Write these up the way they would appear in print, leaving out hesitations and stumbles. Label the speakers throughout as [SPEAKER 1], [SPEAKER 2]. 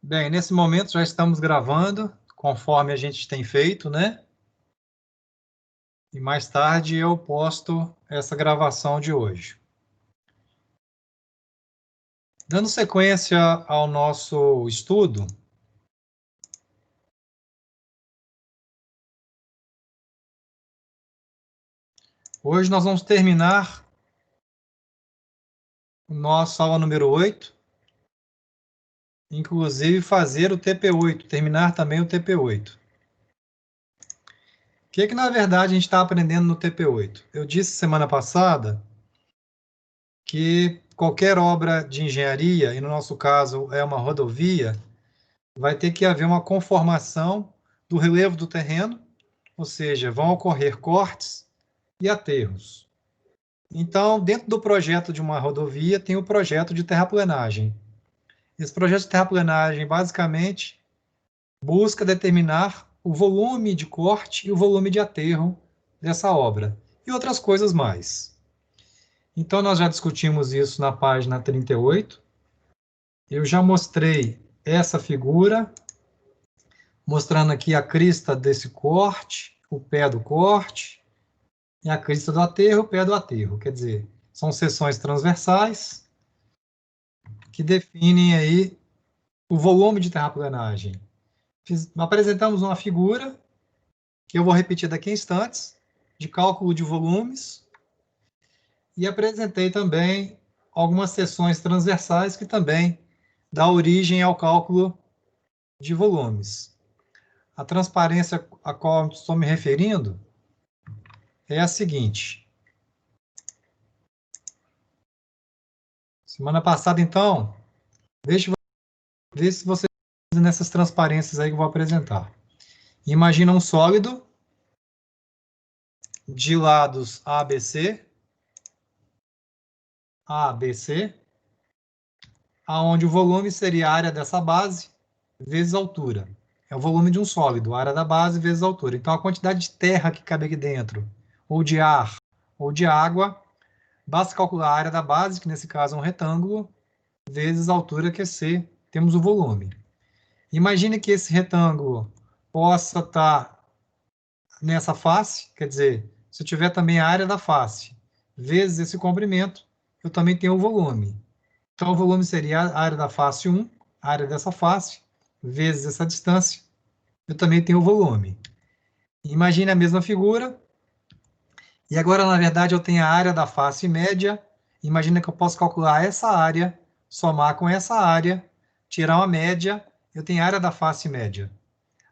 [SPEAKER 1] Bem, nesse momento já estamos gravando, conforme a gente tem feito, né? E mais tarde eu posto essa gravação de hoje. Dando sequência ao nosso estudo, hoje nós vamos terminar nossa aula número 8, inclusive fazer o TP8, terminar também o TP8. O que na verdade a gente está aprendendo no TP8? Eu disse semana passada que qualquer obra de engenharia, e no nosso caso é uma rodovia, vai ter que haver uma conformação do relevo do terreno, ou seja, vão ocorrer cortes e aterros. Então, dentro do projeto de uma rodovia, tem o projeto de terraplenagem. Esse projeto de terraplenagem, basicamente, busca determinar o volume de corte e o volume de aterro dessa obra, e outras coisas mais. Então, nós já discutimos isso na página 38. Eu já mostrei essa figura, mostrando aqui a crista desse corte, o pé do corte, e a crista do aterro, o pé do aterro. Quer dizer, são seções transversais que definem aí o volume de terraplenagem. Apresentamos uma figura, que eu vou repetir daqui a instantes, de cálculo de volumes, e apresentei também algumas seções transversais que também dá origem ao cálculo de volumes. A transparência a qual estou me referindo é a seguinte. Semana passada, então, vê se você nessas transparências aí que eu vou apresentar. Imagina um sólido de lados ABC, aonde o volume seria a área dessa base vezes a altura. É o volume de um sólido, a área da base vezes a altura. Então, a quantidade de terra que cabe aqui dentro, ou de ar, ou de água, basta calcular a área da base, que nesse caso é um retângulo, vezes a altura, que é C, temos o volume. Imagine que esse retângulo possa estar nessa face, quer dizer, se eu tiver também a área da face vezes esse comprimento, eu também tenho o volume. Então, o volume seria a área da face 1, a área dessa face, vezes essa distância, eu também tenho o volume. Imagine a mesma figura, e agora, na verdade, eu tenho a área da face média. Imagina que eu posso calcular essa área, somar com essa área, tirar uma média, eu tenho a área da face média.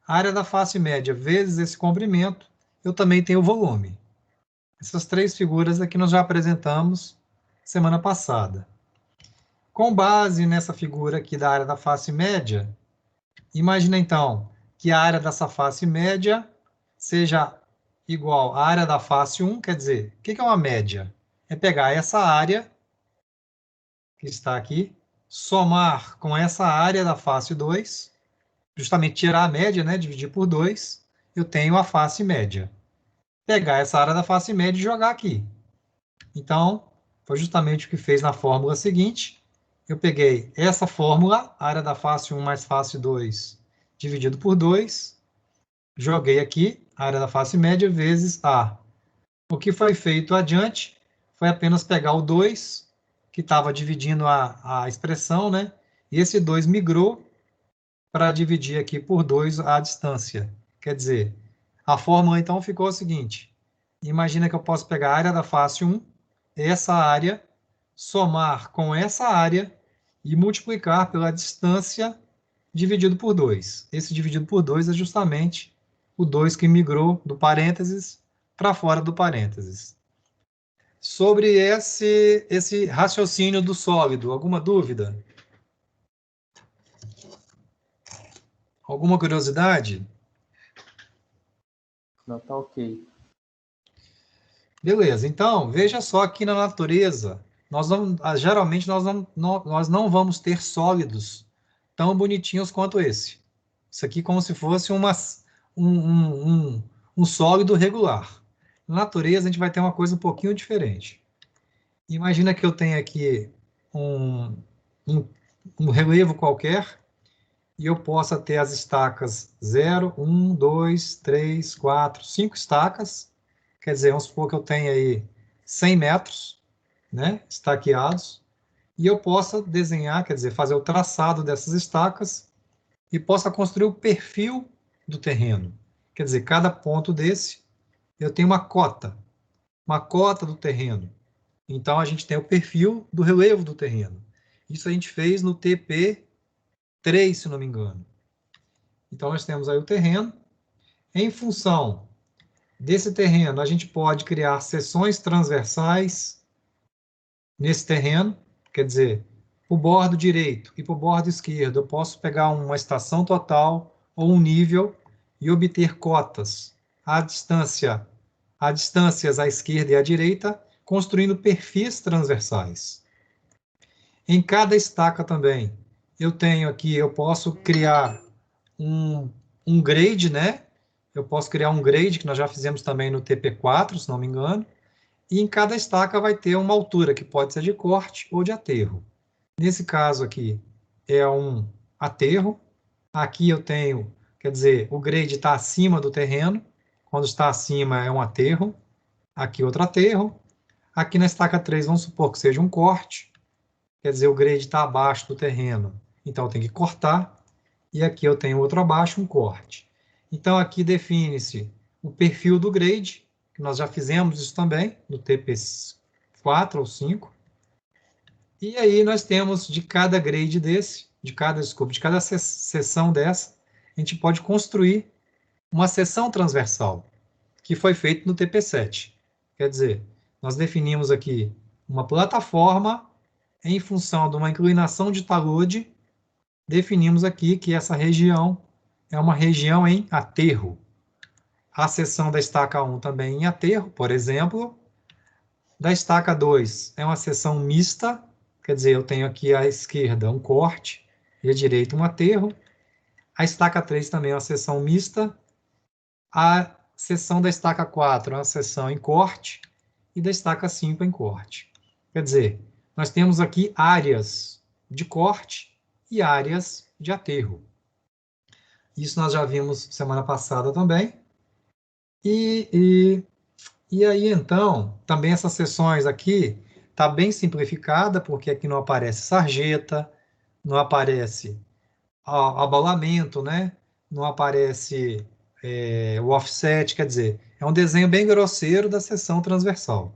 [SPEAKER 1] A área da face média vezes esse comprimento, eu também tenho o volume. Essas três figuras aqui nós já apresentamos semana passada. Com base nessa figura aqui da área da face média, imagina então que a área dessa face média seja igual à área da face 1, quer dizer, o que é uma média? É pegar essa área, que está aqui, somar com essa área da face 2, justamente tirar a média, né, dividir por 2, eu tenho a face média. Pegar essa área da face média e jogar aqui. Então, foi justamente o que fez na fórmula seguinte. Eu peguei essa fórmula, área da face 1 mais face 2, dividido por 2, joguei aqui, área da face média vezes A. O que foi feito adiante foi apenas pegar o 2, que estava dividindo a expressão, né? E esse 2 migrou para dividir aqui por 2 a distância. Quer dizer, a fórmula então ficou a seguinte. Imagina que eu posso pegar a área da face 1, essa área, somar com essa área e multiplicar pela distância dividido por 2. Esse dividido por 2 é justamente o 2 que migrou do parênteses para fora do parênteses. Sobre esse raciocínio do sólido, alguma dúvida? Alguma curiosidade?
[SPEAKER 2] Não, tá ok.
[SPEAKER 1] Beleza, então, veja só aqui na natureza, geralmente nós não vamos ter sólidos tão bonitinhos quanto esse. Isso aqui como se fosse um sólido regular. Na natureza, a gente vai ter uma coisa um pouquinho diferente. Imagina que eu tenho aqui um, um relevo qualquer, e eu possa ter as estacas 0, 1, 2, 3, 4, 5 estacas. Quer dizer, vamos supor que eu tenha aí 100 metros, né, estaqueados, e eu possa desenhar, quer dizer, fazer o traçado dessas estacas e possa construir o perfil do terreno. Quer dizer, cada ponto desse eu tenho uma cota do terreno. Então, a gente tem o perfil do relevo do terreno. Isso a gente fez no TP3, se não me engano. Então, nós temos aí o terreno. Em função desse terreno, a gente pode criar seções transversais nesse terreno. Quer dizer, para o bordo direito e para o bordo esquerdo, eu posso pegar uma estação total ou um nível e obter cotas à distância, a distâncias à esquerda e à direita, construindo perfis transversais. Em cada estaca também, eu tenho aqui, eu posso criar um grade, né? Eu posso criar um grade, que nós já fizemos também no TP4, se não me engano, e em cada estaca vai ter uma altura, que pode ser de corte ou de aterro. Nesse caso aqui, é um aterro. Aqui eu tenho, quer dizer, o grade está acima do terreno. Quando está acima, é um aterro. Aqui outro aterro. Aqui na estaca 3, vamos supor que seja um corte. Quer dizer, o grade está abaixo do terreno, então eu tenho que cortar. E aqui eu tenho outro abaixo, um corte. Então, aqui define-se o perfil do grade, que nós já fizemos isso também, no TP4 ou 5. E aí nós temos de cada grade desse, de cada seção dessa, a gente pode construir uma seção transversal, que foi feito no TP7. Quer dizer, nós definimos aqui uma plataforma em função de uma inclinação de talude, definimos aqui que essa região é uma região em aterro. A seção da estaca 1 também em aterro, por exemplo. Da estaca 2 é uma seção mista, quer dizer, eu tenho aqui à esquerda um corte e à direita um aterro. A estaca 3 também é uma seção mista. A seção da estaca 4 é uma seção em corte e da estaca 5 em corte. Quer dizer, nós temos aqui áreas de corte e áreas de aterro. Isso nós já vimos semana passada também. E aí, então, também essas seções aqui está bem simplificada, porque aqui não aparece sarjeta, não aparece abalamento, né? Não aparece o offset, quer dizer, é um desenho bem grosseiro da seção transversal.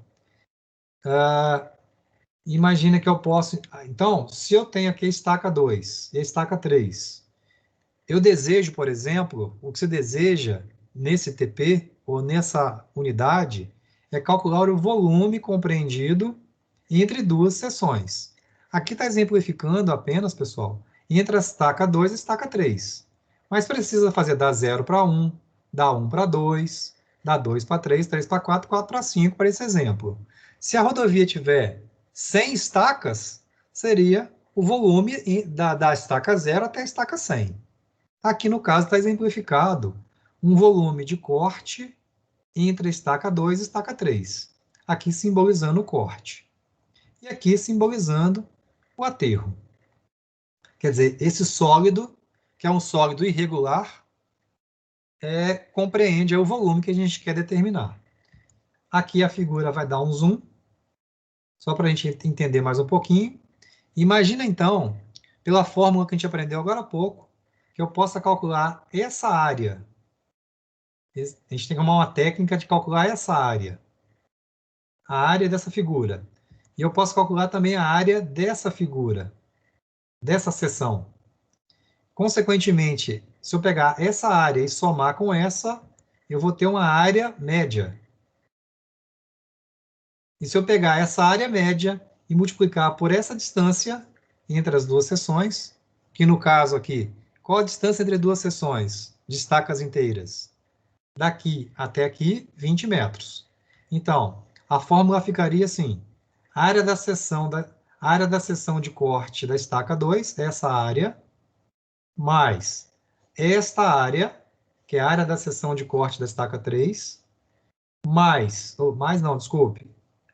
[SPEAKER 1] Imagina que eu posso... Então, se eu tenho aqui a estaca 2 e a estaca 3, eu desejo, por exemplo, o que você deseja nesse TP ou nessa unidade é calcular o volume compreendido entre duas seções. Aqui está exemplificando apenas, pessoal, entre a estaca 2 e a estaca 3. Mas precisa fazer da 0 para 1, da 1 para 2, da 2 para 3, 3 para 4, 4 para 5, para esse exemplo. Se a rodovia tiver 100 estacas, seria o volume da estaca 0 até a estaca 100. Aqui, no caso, está exemplificado um volume de corte entre a estaca 2 e a estaca 3. Aqui simbolizando o corte. E aqui simbolizando o aterro. Quer dizer, esse sólido, que é um sólido irregular, compreende o volume que a gente quer determinar. Aqui a figura vai dar um zoom, só para a gente entender mais um pouquinho. Imagina, então, pela fórmula que a gente aprendeu agora há pouco, que eu possa calcular essa área. A gente tem que arrumar uma técnica de calcular essa área. A área dessa figura. E eu posso calcular também a área dessa figura, dessa seção. Consequentemente, se eu pegar essa área e somar com essa, eu vou ter uma área média. E se eu pegar essa área média e multiplicar por essa distância entre as duas seções, que no caso aqui, qual a distância entre duas seções de estacas inteiras? Daqui até aqui, 20 metros. Então, a fórmula ficaria assim: a área da seção de corte da estaca 2, essa área, mais esta área, que é a área da seção de corte da estaca 3, mais não, desculpe,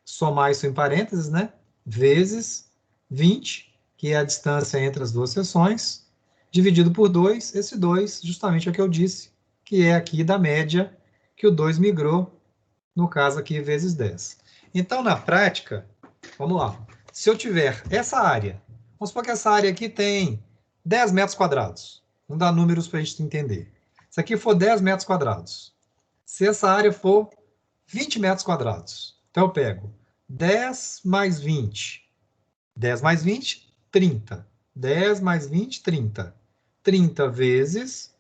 [SPEAKER 1] somar isso em parênteses, né? Vezes 20, que é a distância entre as duas seções, dividido por 2, esse 2 justamente é o que eu disse, que é aqui da média que o 2 migrou, no caso aqui, vezes 10. Então, na prática, vamos lá. Se eu tiver essa área, vamos supor que essa área aqui tem 10 metros quadrados. Vamos dar números para a gente entender. Se aqui for 10 metros quadrados, se essa área for 20 metros quadrados, então eu pego 10 mais 20. 10 mais 20, 30. 10 mais 20, 30. 30 vezes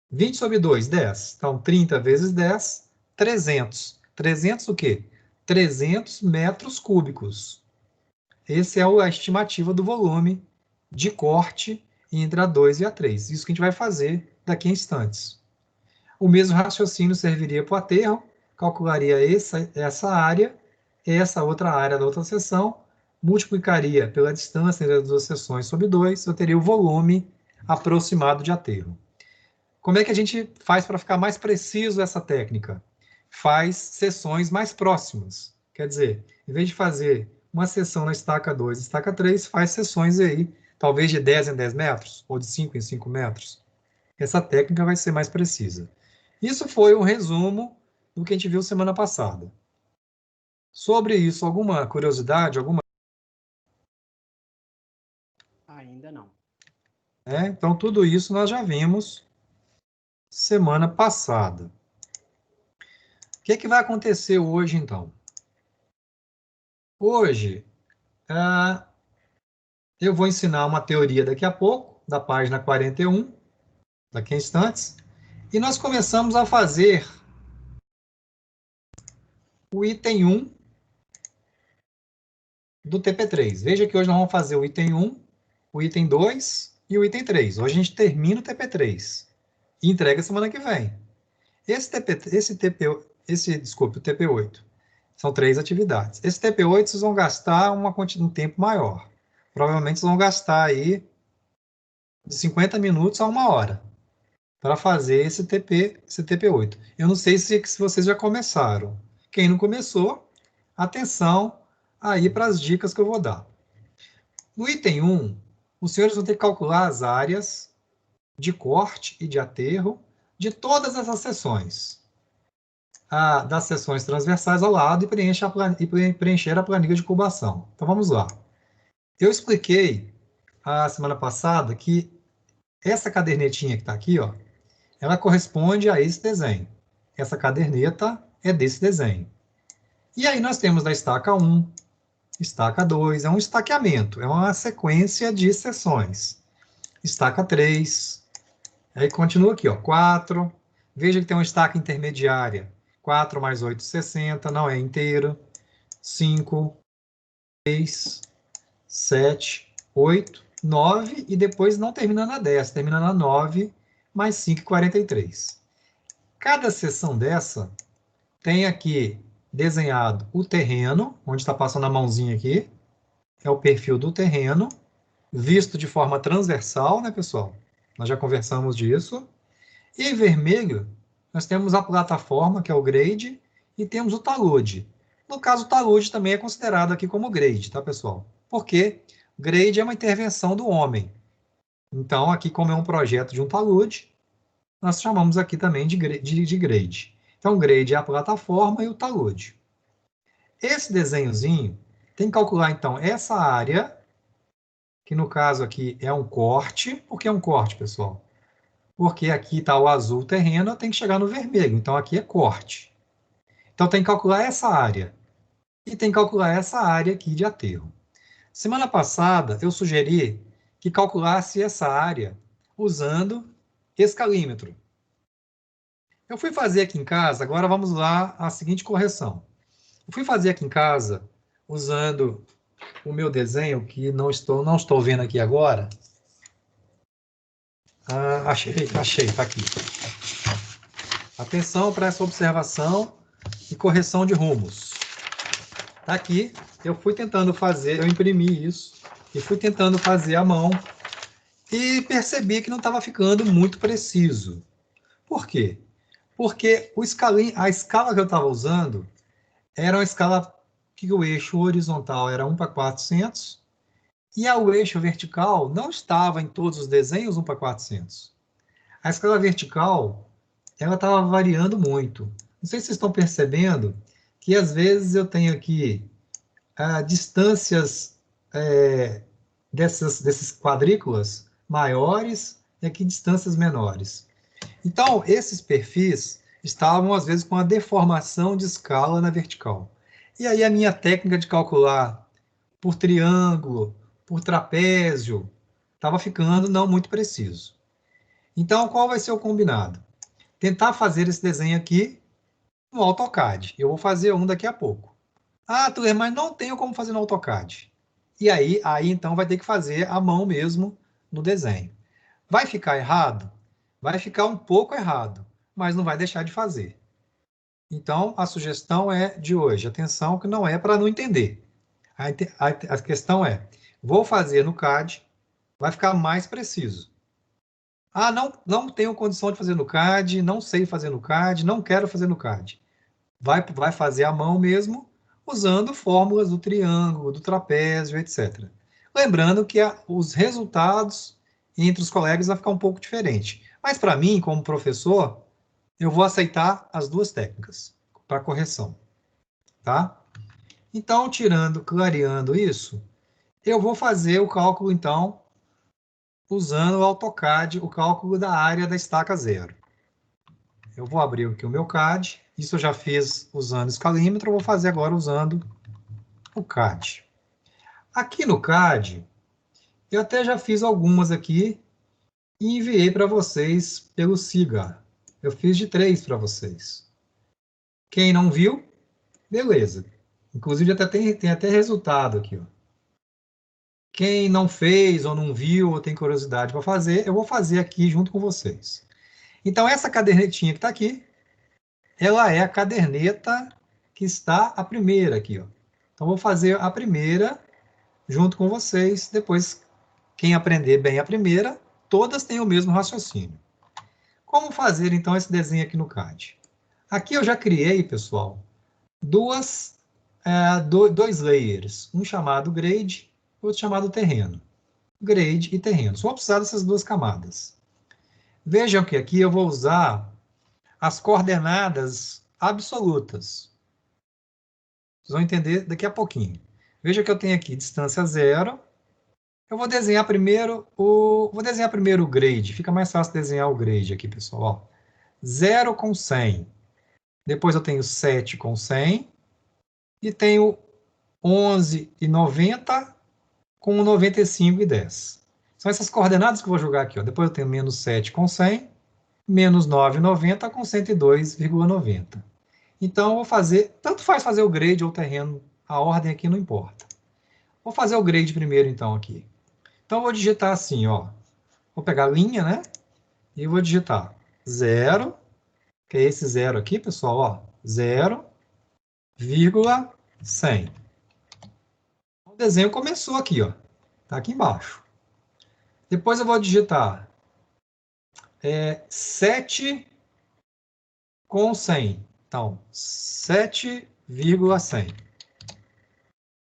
[SPEAKER 1] 20 sobre 2, 10. Então, 30 vezes 10, 300. 300 o quê? 300 metros cúbicos. Essa é a estimativa do volume de corte entre a 2 e a 3. Isso que a gente vai fazer daqui a instantes. O mesmo raciocínio serviria para o aterro, calcularia essa área, essa outra área da outra seção, multiplicaria pela distância entre as duas seções sobre 2, eu teria o volume aproximado de aterro. Como é que a gente faz para ficar mais preciso essa técnica? Faz seções mais próximas. Quer dizer, em vez de fazer uma seção na estaca 2 e estaca 3, faz seções aí, talvez de 10 em 10 metros, ou de 5 em 5 metros. Essa técnica vai ser mais precisa. Isso foi um resumo do que a gente viu semana passada. Sobre isso, alguma curiosidade?
[SPEAKER 2] Ainda não.
[SPEAKER 1] Então, tudo isso nós já vimos semana passada. O que, que vai acontecer hoje, então? Hoje, eu vou ensinar uma teoria daqui a pouco, da página 41, daqui a instantes, e nós começamos a fazer o item 1 do TP3. Veja que hoje nós vamos fazer o item 1, o item 2 e o item 3. Hoje a gente termina o TP3 e entrega semana que vem. Desculpe, o TP8. São 3 atividades. Esse TP8 vocês vão gastar um tempo maior. Provavelmente vocês vão gastar aí de 50 minutos a 1 hora para fazer esse TP8. Eu não sei se vocês já começaram. Quem não começou, atenção aí para as dicas que eu vou dar. No item 1, os senhores vão ter que calcular as áreas de corte e de aterro de todas essas seções. Das seções transversais ao lado e preencher a planilha de cubação. Então, vamos lá. Eu expliquei a semana passada que essa cadernetinha que está aqui, ó, ela corresponde a esse desenho. Essa caderneta é desse desenho. E aí nós temos da estaca 1, estaca 2, é um estaqueamento, é uma sequência de seções. Estaca 3, aí continua aqui, ó, 4. Veja que tem uma estaca intermediária. 4 mais 8, 60, não é inteiro. 5, 6, 7, 8, 9, e depois não termina na 10, termina na 9, mais 5, 43. Cada seção dessa tem aqui desenhado o terreno, onde está passando a mãozinha aqui, é o perfil do terreno, visto de forma transversal, né, pessoal? Nós já conversamos disso. E em vermelho, nós temos a plataforma, que é o grade, e temos o talude. No caso, o talude também é considerado aqui como grade, tá, pessoal? Porque grade é uma intervenção do homem. Então, aqui, como é um projeto de um talude, nós chamamos aqui também de grade. Então, grade é a plataforma e o talude. Esse desenhozinho tem que calcular, então, essa área, que no caso aqui é um corte. Por que é um corte, pessoal? Porque aqui está o azul terreno, tem que chegar no vermelho. Então, aqui é corte. Então, tem que calcular essa área. E tem que calcular essa área aqui de aterro. Semana passada, eu sugeri que calculasse essa área usando escalímetro. Eu fui fazer aqui em casa, agora vamos lá a seguinte correção. Eu fui fazer aqui em casa usando o meu desenho, que não estou vendo aqui agora. Achei, tá aqui. Atenção para essa observação e correção de rumos. Tá aqui, eu fui tentando fazer, eu imprimi isso, e fui tentando fazer à mão, e percebi que não estava ficando muito preciso. Por quê? Porque a escala que eu estava usando era uma escala que o eixo horizontal era 1 para 400, E o eixo vertical não estava em todos os desenhos 1/400. A escala vertical, ela estava variando muito. Não sei se vocês estão percebendo que às vezes eu tenho aqui distâncias desses quadrículas maiores e aqui distâncias menores. Então, esses perfis estavam, às vezes, com a deformação de escala na vertical. E aí a minha técnica de calcular por triângulo, por trapézio, estava ficando não muito preciso. Então, qual vai ser o combinado? Tentar fazer esse desenho aqui no AutoCAD. Eu vou fazer um daqui a pouco. Ah, Tuler, mas não tenho como fazer no AutoCAD. E aí então vai ter que fazer à mão mesmo no desenho. Vai ficar errado? Vai ficar um pouco errado, mas não vai deixar de fazer. Então, a sugestão de hoje, atenção que não é para não entender. A questão vou fazer no CAD, vai ficar mais preciso. Ah, não tenho condição de fazer no CAD, não sei fazer no CAD, não quero fazer no CAD. Vai fazer à mão mesmo, usando fórmulas do triângulo, do trapézio, etc. Lembrando que os resultados entre os colegas vai ficar um pouco diferente. Mas para mim, como professor, eu vou aceitar as duas técnicas para correção, tá? Então, clareando isso, eu vou fazer o cálculo, então, usando o AutoCAD, o cálculo da área da estaca zero. Eu vou abrir aqui o meu CAD, isso eu já fiz usando escalímetro, eu vou fazer agora usando o CAD. Aqui no CAD, eu até já fiz algumas aqui e enviei para vocês pelo SIGA. Eu fiz de 3 para vocês. Quem não viu, beleza. Inclusive até tem até resultado aqui. Ó. Quem não fez ou não viu ou tem curiosidade para fazer, eu vou fazer aqui junto com vocês. Então, essa cadernetinha que está aqui, ela é a caderneta que está a primeira aqui. Ó. Então, vou fazer a primeira junto com vocês. Depois, quem aprender bem a primeira, todas têm o mesmo raciocínio. Como fazer, então, esse desenho aqui no CAD? Aqui eu já criei, pessoal, dois layers. Um chamado grade, outro chamado terreno. Grade e terreno. Só vou precisar dessas duas camadas. Vejam que aqui eu vou usar as coordenadas absolutas. Vocês vão entender daqui a pouquinho. Veja que eu tenho aqui distância 0. Eu vou desenhar primeiro o grade. Fica mais fácil desenhar o grade aqui, pessoal. Ó. 0 com 100. Depois eu tenho 7 com 100. E tenho 11 e 90 com 95 e 10. São essas coordenadas que eu vou jogar aqui. Ó. Depois eu tenho menos 7 com 100. Menos 9,90 com 102,90. Então, eu vou fazer, tanto faz fazer o grade ou o terreno, a ordem aqui não importa. Vou fazer o grade primeiro, então, aqui. Então, eu vou digitar assim, ó. Vou pegar a linha, né? E vou digitar 0, que é esse 0 aqui, pessoal, ó. 0,100. O desenho começou aqui, ó. Tá aqui embaixo. Depois eu vou digitar 7 com 100. Então, 7,100.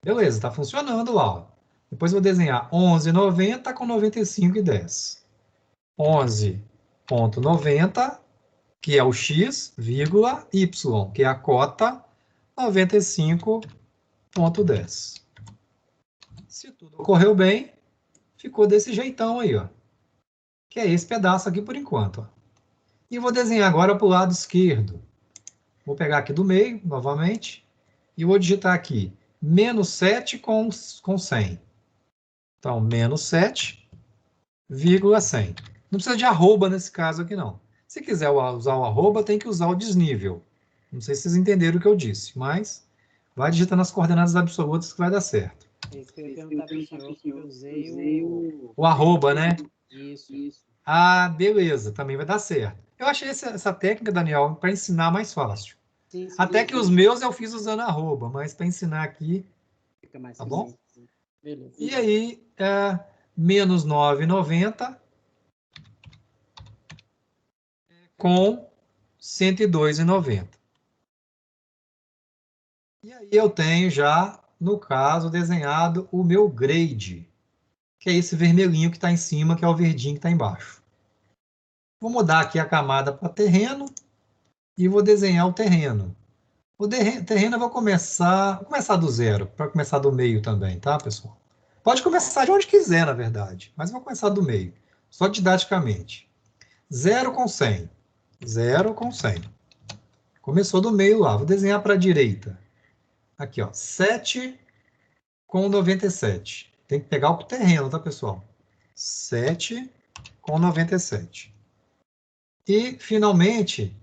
[SPEAKER 1] Beleza, está funcionando lá. Ó. Depois eu vou desenhar 11,90 com 95 e 10. 11,90, que é o x, vírgula, y, que é a cota, 95,10. Se tudo ocorreu bem, ficou desse jeitão aí, ó. Que é esse pedaço aqui por enquanto. Ó. E vou desenhar agora para o lado esquerdo. Vou pegar aqui do meio, novamente, e vou digitar aqui menos 7 com 100. Então, menos 7,100. Não precisa de arroba nesse caso aqui, não. Se quiser usar o arroba, tem que usar o desnível. Não sei se vocês entenderam o que eu disse, mas vai digitando as coordenadas absolutas que vai dar certo.
[SPEAKER 2] Isso que eu ia perguntar para o senhor, que eu usei
[SPEAKER 1] o arroba, né?
[SPEAKER 2] Isso.
[SPEAKER 1] Ah, beleza, também vai dar certo. Eu achei essa técnica, Daniel, para ensinar mais fácil.
[SPEAKER 2] Sim,
[SPEAKER 1] Até que os meus eu fiz usando arroba, mas para ensinar aqui,
[SPEAKER 2] fica mais
[SPEAKER 1] tá bom?
[SPEAKER 2] Beleza.
[SPEAKER 1] E aí, menos 9,90 com 102,90. E aí eu tenho já, no caso, desenhado o meu grade. que é esse vermelhinho que está em cima, que é o verdinho que está embaixo. Vou mudar aqui a camada para terreno e vou desenhar o terreno. O terreno eu vou começar do zero, para começar do meio também, tá, pessoal? Pode começar de onde quiser, na verdade, mas vou começar do meio, só didaticamente. 0 com 100. 0 com 100. Começou do meio lá. Vou desenhar para a direita. Aqui, ó. 7 com 97. Tem que pegar o terreno, tá, pessoal? 7 com 97. E, finalmente,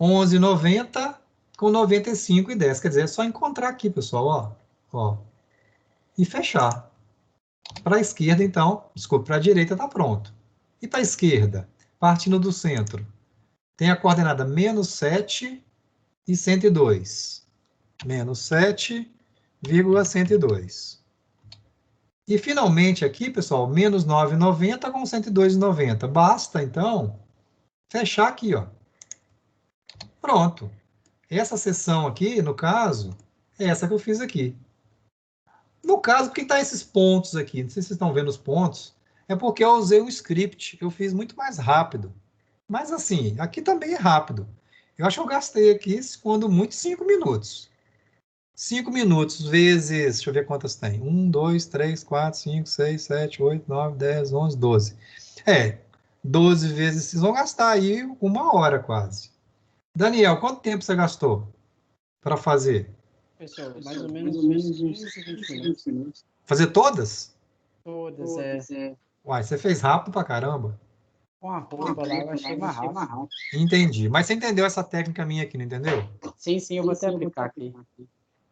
[SPEAKER 1] 11,90 com 95,10. Quer dizer, é só encontrar aqui, pessoal, ó. E fechar. Para a esquerda, então, desculpa, para a direita está pronto. E para a esquerda, partindo do centro, tem a coordenada menos 7 e 102. Menos 7,102. E finalmente aqui, pessoal, menos 9,90 com 102,90. Basta, então, fechar aqui, ó. Pronto. Essa seção aqui, no caso, é essa que eu fiz aqui. No caso, por que está esses pontos aqui? Não sei se vocês estão vendo os pontos. É porque eu usei um script. Eu fiz muito mais rápido. Mas assim, aqui também é rápido. Eu acho que eu gastei aqui, quando muito, 5 minutos. 5 minutos vezes, deixa eu ver quantas tem. 1, 2, 3, 4, 5, 6, 7, 8, 9, 10, 11, 12. 12 vezes, vocês vão gastar aí 1 hora quase. Daniel, quanto tempo você gastou para fazer?
[SPEAKER 2] Pessoal, mais ou menos uns 15, 20 minutos.
[SPEAKER 1] Fazer todas?
[SPEAKER 2] Todas,
[SPEAKER 1] Uai, você fez rápido pra caramba.
[SPEAKER 2] com a roupa lá, eu achei mais rápido.
[SPEAKER 1] Entendi. Mas você entendeu essa técnica minha aqui, não entendeu?
[SPEAKER 2] Sim, eu vou até aplicar aqui.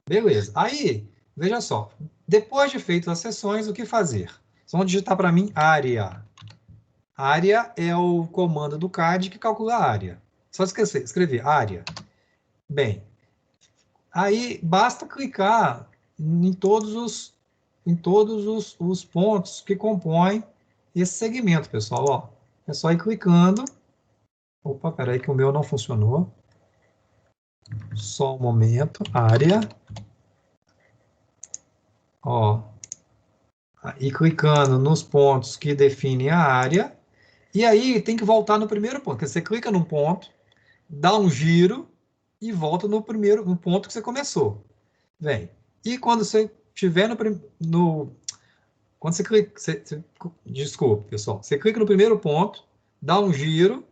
[SPEAKER 1] Beleza. Aí, veja só. Depois de feitas as sessões, o que fazer? Vocês vão digitar para mim área. Área é o comando do CAD que calcula a área. Só escrever área. Bem, aí basta clicar em todos os pontos que compõem esse segmento, pessoal. Ó, é só ir clicando. Opa, peraí que o meu não funcionou. Só um momento. Área. Ó, e clicando nos pontos que definem a área. E aí tem que voltar no primeiro ponto. Você clica num ponto, dá um giro e volta no ponto que você começou. Vem. E quando você estiver quando você clica, desculpa, pessoal. Você clica no primeiro ponto, dá um giro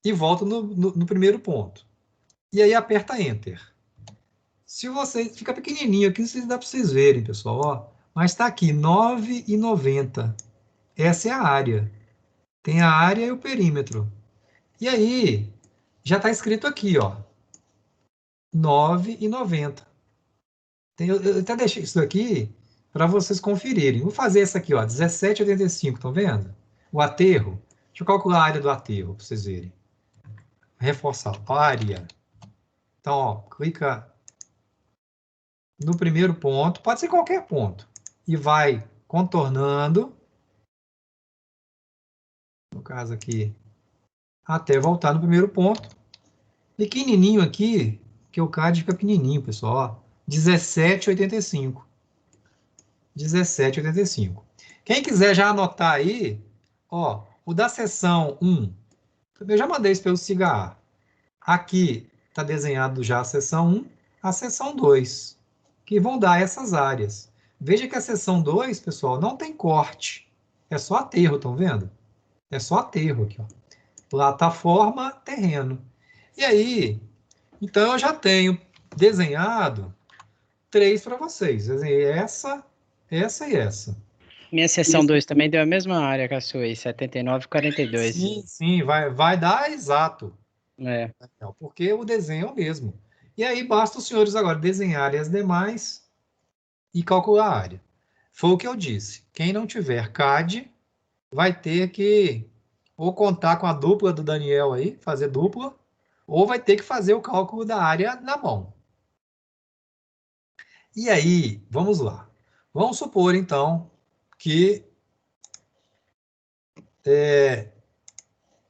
[SPEAKER 1] e volta no primeiro ponto. E aí aperta Enter. Se você fica pequenininho aqui, dá para vocês verem, pessoal. Ó, mas está aqui 9,90. Essa é a área. Tem a área e o perímetro. E aí, já está escrito aqui, ó, 9,90. Eu até deixei isso aqui para vocês conferirem. Vou fazer essa aqui, ó, 17,85, estão vendo? O aterro. Deixa eu calcular a área do aterro para vocês verem. Reforçar. Área. Então, ó, clica no primeiro ponto, pode ser qualquer ponto, e vai contornando, no caso aqui, até voltar no primeiro ponto. Pequenininho aqui, que o CAD fica pequenininho, pessoal, ó, 17,85. 17,85. Quem quiser já anotar aí, ó, o da seção 1, eu já mandei isso pelo Cigar. Aqui está desenhado já a seção 1, a seção 2, que vão dar essas áreas. Veja que a seção 2, pessoal, não tem corte. É só aterro, estão vendo? É só aterro aqui, ó. Plataforma, terreno. E aí, então eu já tenho desenhado 3 para vocês. Desenhei essa e essa.
[SPEAKER 2] Minha seção 2 também deu a mesma área que a sua aí, 79,42.
[SPEAKER 1] Sim, vai dar exato.
[SPEAKER 2] É.
[SPEAKER 1] Porque o desenho é o mesmo. E aí basta os senhores agora desenharem as demais e calcular a área. Foi o que eu disse. Quem não tiver CAD vai ter que ou contar com a dupla do Daniel aí, fazer dupla, ou vai ter que fazer o cálculo da área na mão. E aí, vamos lá. Vamos supor, então, que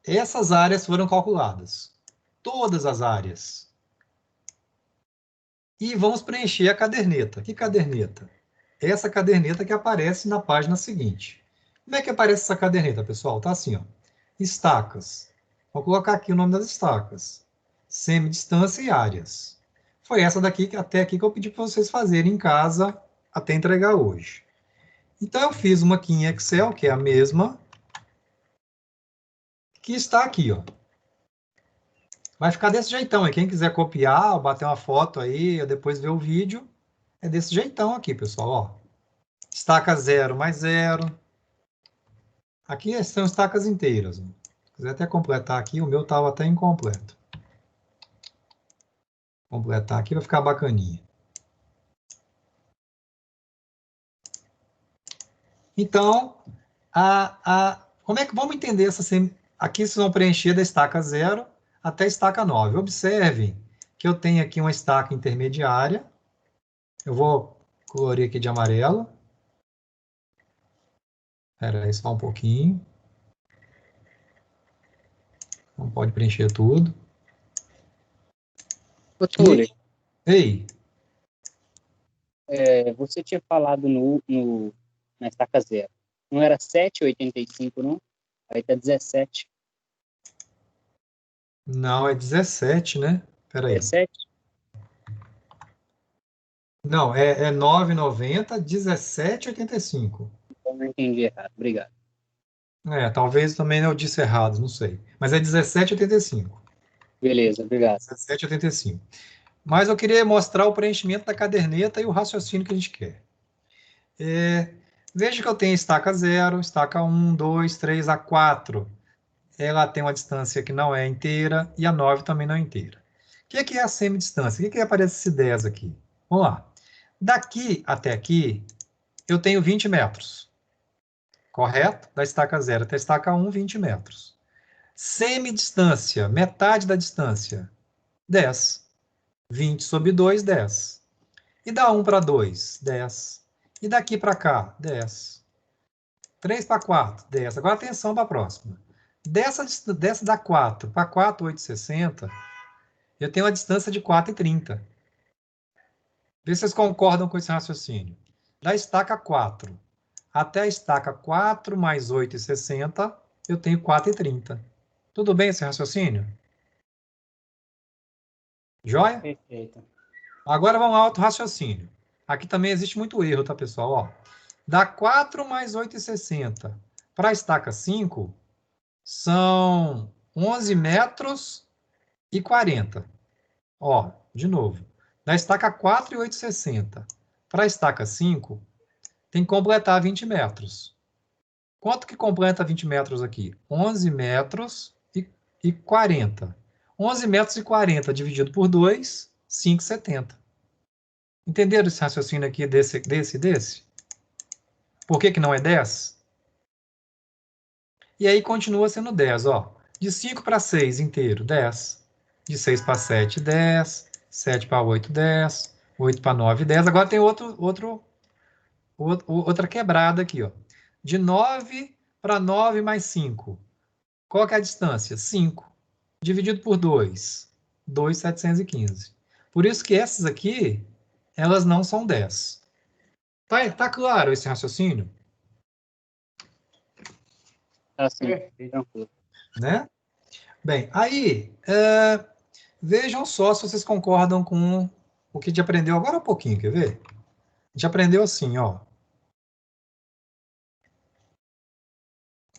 [SPEAKER 1] essas áreas foram calculadas. Todas as áreas. E vamos preencher a caderneta. Que caderneta? Essa caderneta que aparece na página seguinte. Como é que aparece essa caderneta, pessoal? Tá assim, ó. Estacas. Vou colocar aqui o nome das estacas. Semidistância e áreas. Foi essa daqui, até aqui que eu pedi para vocês fazerem em casa até entregar hoje. Então, eu fiz uma aqui em Excel, que é a mesma, que está aqui, ó. Vai ficar desse jeitão, e quem quiser copiar, ou bater uma foto aí, ou depois ver o vídeo, é desse jeitão aqui, pessoal, ó. Estaca 0 mais 0. Aqui são estacas inteiras. Ó. Se quiser até completar aqui, o meu estava até incompleto. Completar aqui vai ficar bacaninha. Então, como é que vamos entender essa... Aqui vocês vão preencher da estaca 0 até a estaca 9. Observem que eu tenho aqui uma estaca intermediária. Eu vou colorir aqui de amarelo. Espera aí só um pouquinho. Não pode preencher tudo.
[SPEAKER 2] Ô, Túlio,
[SPEAKER 1] Ei,
[SPEAKER 2] você tinha falado na estaca 0. Não era 7,85, não? Aí tá 17.
[SPEAKER 1] não, é 17, né? Espera aí.
[SPEAKER 2] 17?
[SPEAKER 1] Não, é 9,90, 17,85.
[SPEAKER 2] Então não entendi errado. Obrigado.
[SPEAKER 1] Talvez também eu disse errado, não sei. Mas é 17,85.
[SPEAKER 2] Beleza, obrigado.
[SPEAKER 1] 17,85. Mas eu queria mostrar o preenchimento da caderneta e o raciocínio que a gente quer. Veja que eu tenho estaca 0, estaca 1, 2, 3, a 4. Ela tem uma distância que não é inteira e a 9 também não é inteira. O que é a semidistância? O que aparece esse 10 aqui? Vamos lá. Daqui até aqui, eu tenho 20 metros. Correto? Da estaca 0 até a estaca 1, 20 metros. Semidistância, metade da distância, 10. 20 sobre 2, 10. E da 1 para 2, 10. E daqui para cá, 10. 3 para 4, 10. Agora atenção para a próxima. Dessa da 4 para 4, 8, 60, eu tenho uma distância de 4,30. Vê se vocês concordam com esse raciocínio. Da estaca 4 até a estaca 4 mais 8,60, eu tenho 4,30. Tudo bem esse raciocínio? Joia?
[SPEAKER 2] Perfeito.
[SPEAKER 1] Agora vamos ao outro raciocínio. Aqui também existe muito erro, tá, pessoal? Ó, da 4 mais 8,60 para a estaca 5, são 11 metros e 40. Ó, de novo. Da estaca 4 e 8,60 para a estaca 5, tem que completar 20 metros. Quanto que completa 20 metros aqui? 11 metros e 40. 11 metros e 40 dividido por 2, 5,70. Entenderam esse raciocínio aqui desse? Por que não é 10? E aí continua sendo 10, ó. De 5 para 6 inteiro, 10. De 6 para 7, 10. 7 para 8, 10. 8 para 9, 10. Agora tem outra quebrada aqui, ó. De 9 para 9 mais 5. Qual que é a distância? 5. Dividido por 2. 2,715. Por isso que essas aqui, elas não são 10. Tá claro esse raciocínio?
[SPEAKER 2] Tá sim, tranquilo.
[SPEAKER 1] Né? Bem, aí, vejam só se vocês concordam com o que a gente aprendeu agora há pouquinho, quer ver? A gente aprendeu assim, ó.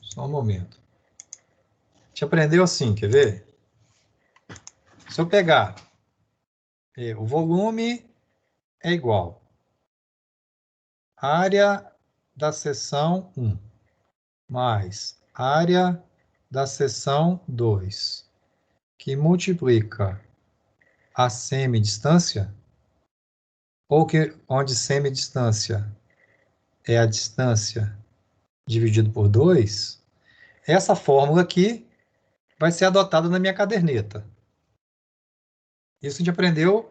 [SPEAKER 1] Só um momento. A gente aprendeu assim, quer ver? Se eu pegar o volume é igual área da seção 1 mais área da seção 2, que multiplica a semidistância, onde semidistância é a distância dividido por 2, essa fórmula aqui vai ser adotada na minha caderneta. Isso a gente aprendeu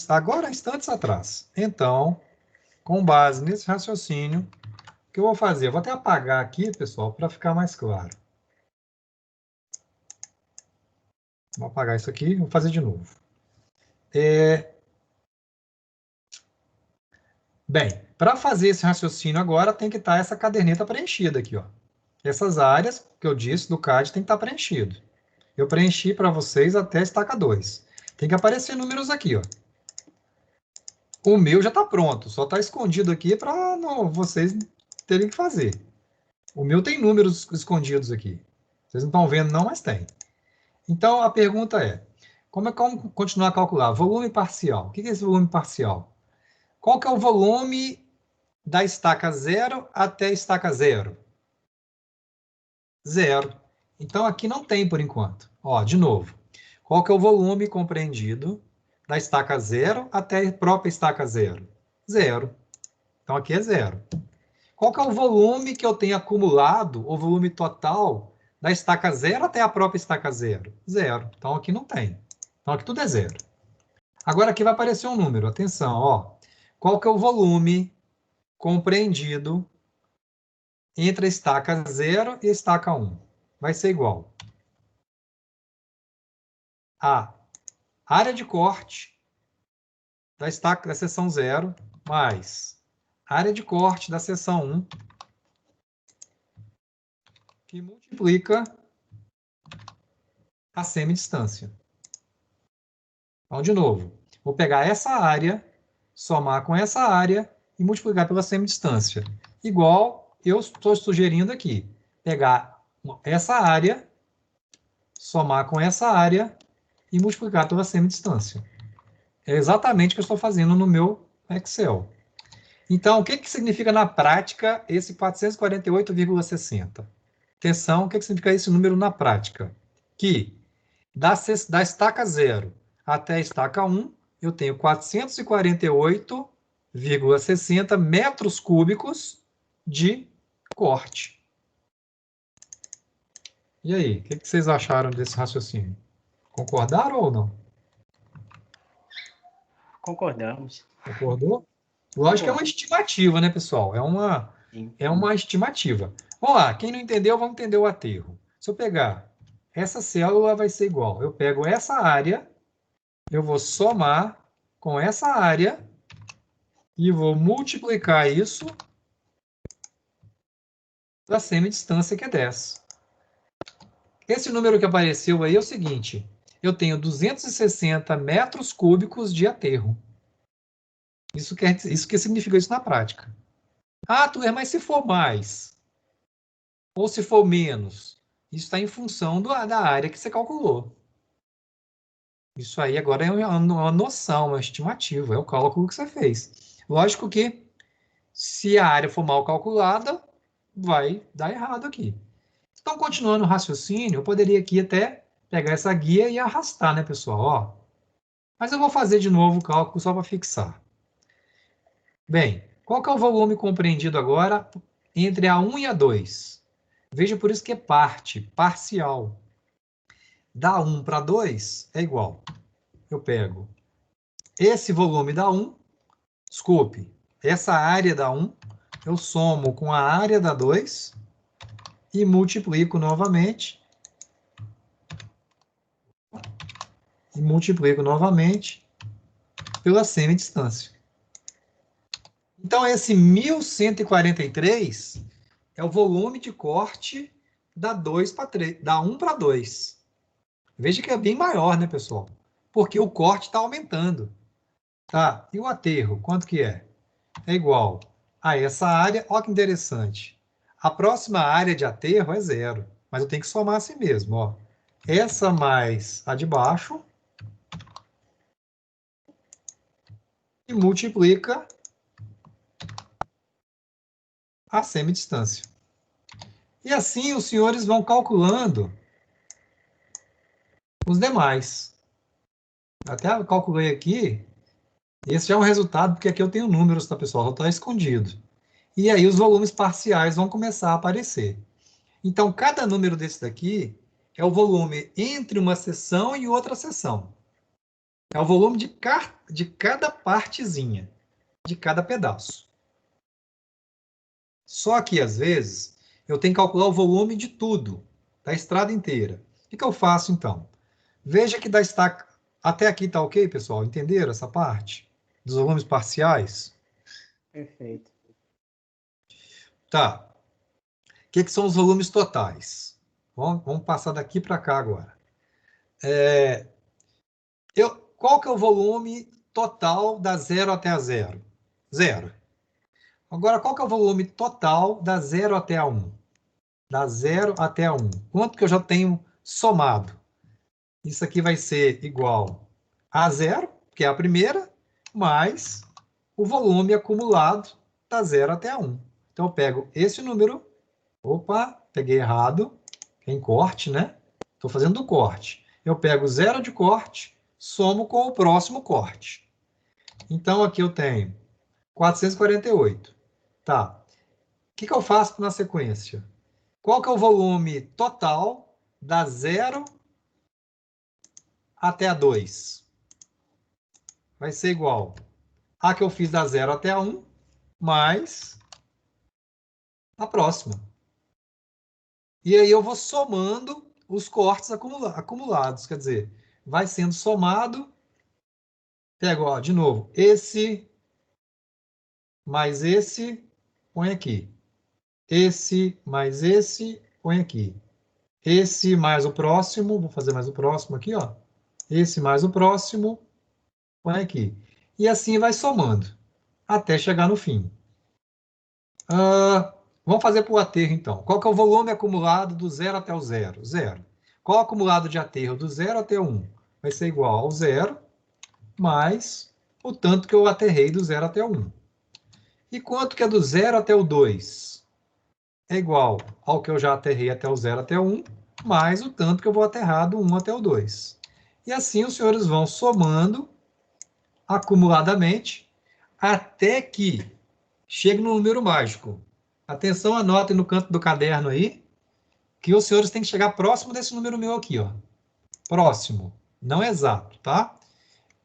[SPEAKER 1] agora, instantes atrás. Então, com base nesse raciocínio, o que eu vou fazer? Eu vou até apagar aqui, pessoal, para ficar mais claro. Vou apagar isso aqui e vou fazer de novo. Bem, Para fazer esse raciocínio agora, tem que estar essa caderneta preenchida aqui, ó. Essas áreas que eu disse do CAD tem que estar preenchido. Eu preenchi para vocês até a estaca 2. Tem que aparecer números aqui, ó. O meu já está pronto, só está escondido aqui para vocês terem que fazer. O meu tem números escondidos aqui. Vocês não estão vendo não, mas tem. Então, a pergunta é, como continuar a calcular? Volume parcial. O que é esse volume parcial? Qual que é o volume da estaca 0 até a estaca 0? 0. Então, aqui não tem por enquanto. Ó, de novo. Qual que é o volume compreendido da estaca 0 até a própria estaca 0? 0. Então, aqui é 0. Qual que é o volume que eu tenho acumulado, o volume total, da estaca 0 até a própria estaca 0? 0. Então, aqui não tem. Então, aqui tudo é 0. Agora, aqui vai aparecer um número. Atenção, ó. Qual que é o volume compreendido entre a estaca 0 e a estaca 1? Vai ser igual a área de corte da seção 0 mais área de corte da seção 1, que multiplica a semidistância. Então, de novo, vou pegar essa área, somar com essa área e multiplicar pela semidistância. Igual eu estou sugerindo aqui. Pegar essa área, somar com essa área e multiplicar pela semidistância. É exatamente o que eu estou fazendo no meu Excel. Então, o que significa na prática esse 448,60? Atenção, o que significa esse número na prática? Que da estaca 0 até a estaca 1, eu tenho 448,60 metros cúbicos de corte. E aí, o que vocês acharam desse raciocínio? Concordaram ou não?
[SPEAKER 2] Concordamos.
[SPEAKER 1] Concordou? Lógico que é uma estimativa, né, pessoal? É uma estimativa. Vamos lá, quem não entendeu, vamos entender o aterro. Se eu pegar essa célula, vai ser igual. Eu pego essa área, eu vou somar com essa área e vou multiplicar isso pela semidistância, que é 10. Esse número que apareceu aí é o seguinte, eu tenho 260 metros cúbicos de aterro. Isso que significa isso na prática. Ah, Tuer, mas se for mais, ou se for menos, isso está em função da área que você calculou. Isso aí agora é uma noção, uma estimativa, é o cálculo que você fez. Lógico que, se a área for mal calculada, vai dar errado aqui. Então, continuando o raciocínio, eu poderia aqui até pegar essa guia e arrastar, né, pessoal? Ó, mas eu vou fazer de novo o cálculo só para fixar. Bem, qual que é o volume compreendido agora entre a 1 e a 2? Veja por isso que é parte, parcial. Da 1 para 2 é igual. Eu pego esse volume da 1, desculpe, essa área da 1, eu somo com a área da 2 e multiplico novamente. E multiplico novamente pela semidistância. Então, esse 1.143 é o volume de corte da 2 para 3, da 1 para 2. Veja que é bem maior, né, pessoal? Porque o corte está aumentando. Tá? E o aterro, quanto que é? É igual a essa área. Olha que interessante. A próxima área de aterro é 0. Mas eu tenho que somar assim mesmo. Ó. Essa mais a de baixo. E multiplica a semidistância. E assim os senhores vão calculando os demais. Até eu calculei aqui. Esse já é um resultado, porque aqui eu tenho números, tá, pessoal? Só está escondido. E aí os volumes parciais vão começar a aparecer. Então, cada número desse daqui é o volume entre uma seção e outra seção. É o volume de cada partezinha, de cada pedaço. Só que, às vezes, eu tenho que calcular o volume de tudo, da estrada inteira. O que eu faço, então? Veja que da estaca... Até aqui está ok, pessoal? Entenderam essa parte? Dos volumes parciais?
[SPEAKER 2] Perfeito.
[SPEAKER 1] Tá. O que são os volumes totais? Vamos passar daqui para cá agora. Qual que é o volume total da 0 até a 0? 0. Agora, qual que é o volume total da 0 até a 1? Da 0 até a 1. Quanto que eu já tenho somado? Isso aqui vai ser igual a 0, que é a primeira, mais o volume acumulado da 0 até a 1. Então, eu pego esse número. Opa, peguei errado. Em corte, né? Estou fazendo o corte. Eu pego 0 de corte, somo com o próximo corte. Então, aqui eu tenho 448. Tá. O que eu faço na sequência? Qual que é o volume total da 0 até a 2? Vai ser igual a que eu fiz da 0 até a 1, mais a próxima. E aí eu vou somando os cortes acumulados. Quer dizer, vai sendo somado. Pego, ó, de novo, esse mais esse, põe aqui. Esse mais esse, põe aqui. Esse mais o próximo, vou fazer mais o próximo aqui, ó. Esse mais o próximo, põe aqui. E assim vai somando, até chegar no fim. Vamos fazer por aterro, então. Qual que é o volume acumulado do 0 até o 0? 0. Qual o acumulado de aterro do 0 até o 1? Vai ser igual ao 0 mais o tanto que eu aterrei do 0 até o 1. E quanto que é do 0 até o 2? É igual ao que eu já aterrei até o 0 até o 1, mais o tanto que eu vou aterrar do 1 até o 2. E assim os senhores vão somando acumuladamente até que chegue no número mágico. Atenção, anotem no canto do caderno aí, que os senhores têm que chegar próximo desse número meu aqui, ó. Próximo, não exato, tá?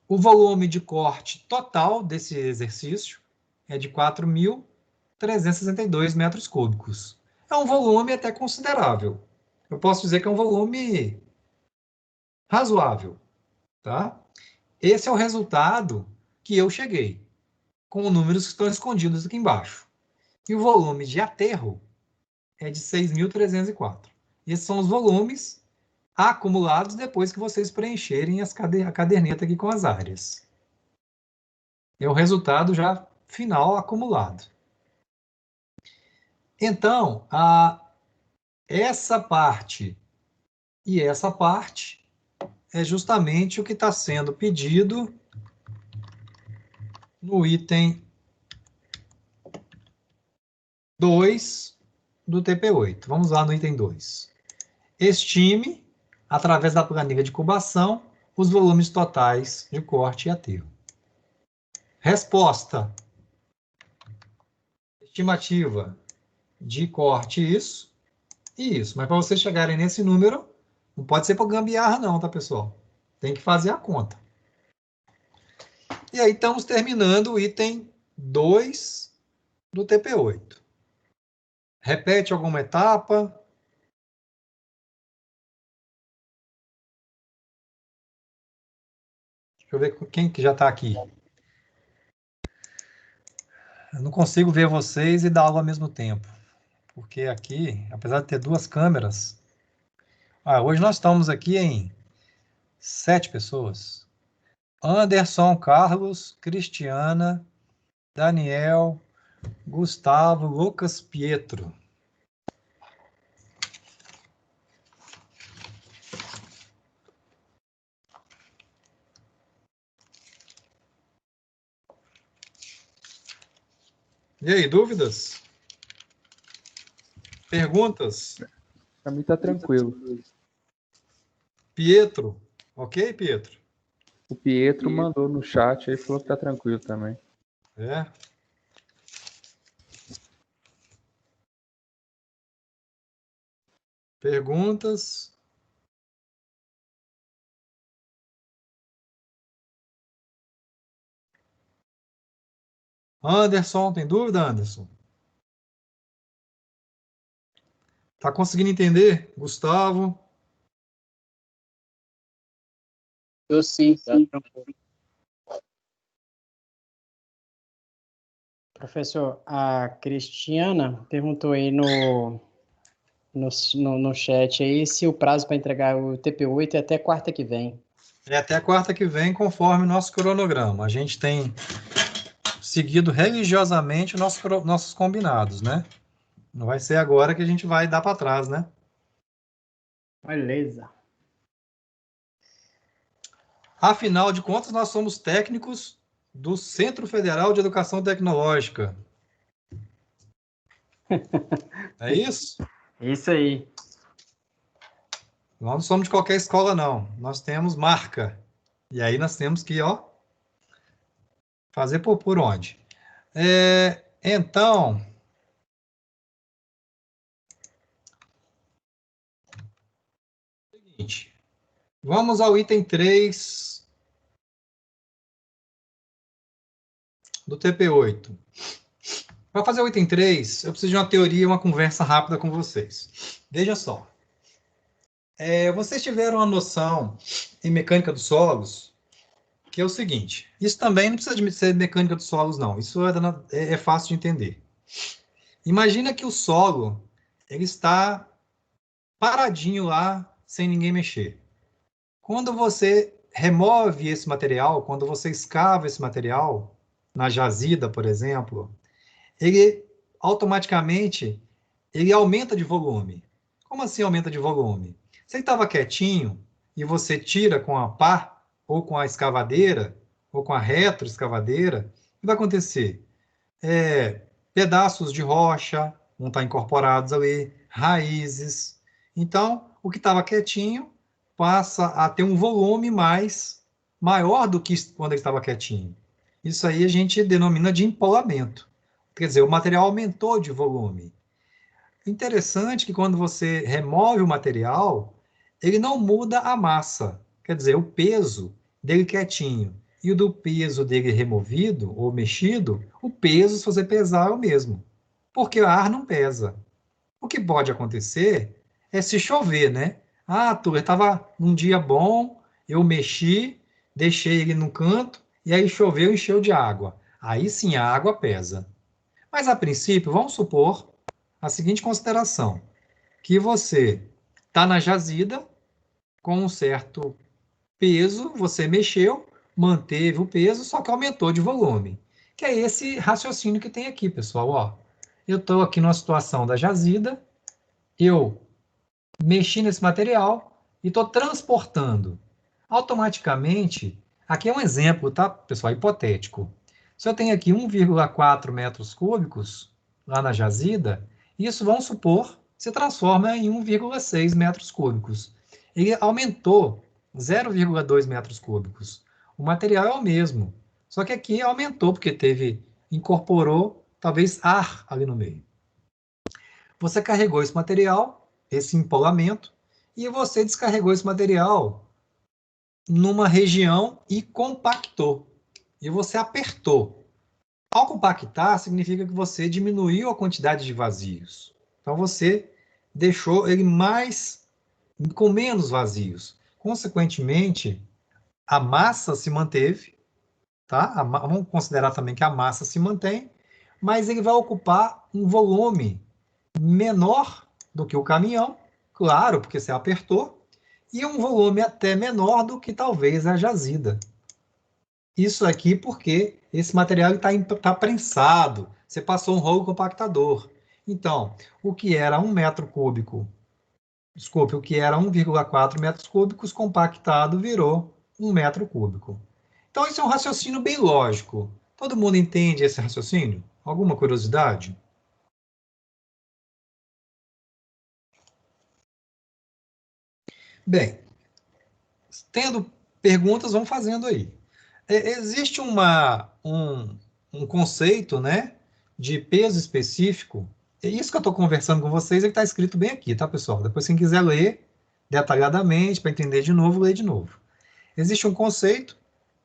[SPEAKER 1] O volume de corte total desse exercício é de 4.362 metros cúbicos. É um volume até considerável. Eu posso dizer que é um volume razoável, tá? Esse é o resultado que eu cheguei, com números que estão escondidos aqui embaixo. E o volume de aterro é de 6.304. Esses são os volumes acumulados depois que vocês preencherem a caderneta aqui com as áreas. É o resultado já final acumulado. Então, essa parte e essa parte é justamente o que está sendo pedido no item 2 do TP8. Vamos lá no item 2. Estime, através da planilha de cubação, os volumes totais de corte e aterro. Resposta. Estimativa de corte, isso e isso. Mas para vocês chegarem nesse número, não pode ser por gambiarra não, tá, pessoal? Tem que fazer a conta. E aí estamos terminando o item 2 do TP8. Repete alguma etapa? Deixa eu ver quem que já está aqui. Eu não consigo ver vocês e dar aula ao mesmo tempo. Porque aqui, apesar de ter duas câmeras... hoje nós estamos aqui em 7 pessoas. Anderson, Carlos, Cristiana, Daniel, Gustavo, Lucas, Pietro. E aí, dúvidas? Perguntas?
[SPEAKER 3] Pra mim tá tranquilo.
[SPEAKER 1] Pietro. Ok, Pietro?
[SPEAKER 3] O Pietro mandou no chat aí, falou que tá tranquilo também.
[SPEAKER 1] É. Perguntas? Anderson, tem dúvida, Anderson? Tá conseguindo entender? Gustavo?
[SPEAKER 2] Eu sim, tá tranquilo.
[SPEAKER 4] Professor, a Cristiana perguntou aí no chat aí se o prazo para entregar o TP8 é até quarta que vem.
[SPEAKER 1] É até quarta que vem, conforme o nosso cronograma. A gente tem seguido religiosamente nossos combinados, né? Não vai ser agora que a gente vai dar para trás, né?
[SPEAKER 4] Beleza.
[SPEAKER 1] Afinal de contas, nós somos técnicos do Centro Federal de Educação Tecnológica. É isso?
[SPEAKER 4] Isso aí.
[SPEAKER 1] Nós não somos de qualquer escola, não. Nós temos marca. E aí nós temos que, ó, fazer por onde? Então, seguinte, vamos ao item 3 do TP8. Para fazer o item 3, eu preciso de uma teoria e uma conversa rápida com vocês. Veja só. Vocês tiveram uma noção em mecânica dos solos, que é o seguinte, isso também não precisa de ser mecânica dos solos, não. Isso é fácil de entender. Imagina que o solo ele está paradinho lá, sem ninguém mexer. Quando você remove esse material, quando você escava esse material, na jazida, por exemplo, ele automaticamente ele aumenta de volume. Como assim aumenta de volume? Se ele estava quietinho e você tira com a pá, ou com a escavadeira, ou com a retroescavadeira, o que vai acontecer? Pedaços de rocha vão estar incorporados ali, raízes. Então, o que estava quietinho passa a ter um volume maior do que quando ele estava quietinho. Isso aí a gente denomina de empolamento. Quer dizer, o material aumentou de volume. Interessante que quando você remove o material, ele não muda a massa. Quer dizer, o peso dele quietinho e o do peso dele removido ou mexido, o peso, se você pesar, é o mesmo. Porque o ar não pesa. O que pode acontecer é se chover, né? Ah, Arthur, estava num dia bom, eu mexi, deixei ele no canto, e aí choveu e encheu de água. Aí sim a água pesa. Mas a princípio, vamos supor a seguinte consideração, que você está na jazida com um certo peso, você mexeu, manteve o peso, só que aumentou de volume. Que é esse raciocínio que tem aqui, pessoal. Ó, eu estou aqui numa situação da jazida, eu mexi nesse material e estou transportando. Automaticamente, aqui é um exemplo, tá, pessoal, hipotético. Se eu tenho aqui 1,4 metros cúbicos lá na jazida, isso, vamos supor, se transforma em 1,6 metros cúbicos. Ele aumentou 0,2 metros cúbicos. O material é o mesmo, só que aqui aumentou porque incorporou talvez ar ali no meio. Você carregou esse material, esse empolamento, e você descarregou esse material numa região e compactou. E você apertou. Ao compactar, significa que você diminuiu a quantidade de vazios. Então, você deixou ele com menos vazios. Consequentemente, a massa se manteve, tá? Vamos considerar também que a massa se mantém, mas ele vai ocupar um volume menor do que o caminhão, claro, porque você apertou, e um volume até menor do que talvez a jazida. Isso aqui porque esse material está prensado, você passou um rolo compactador. Então, o que era 1 metro cúbico, desculpe, o que era 1,4 metros cúbicos compactado virou 1 metro cúbico. Então, isso é um raciocínio bem lógico. Todo mundo entende esse raciocínio? Alguma curiosidade? Bem, tendo perguntas, vão fazendo aí. Existe um conceito, né, de peso específico. É isso que eu estou conversando com vocês, é que está escrito bem aqui, tá, pessoal? Depois, quem quiser ler detalhadamente, para entender de novo, lê de novo. Existe um conceito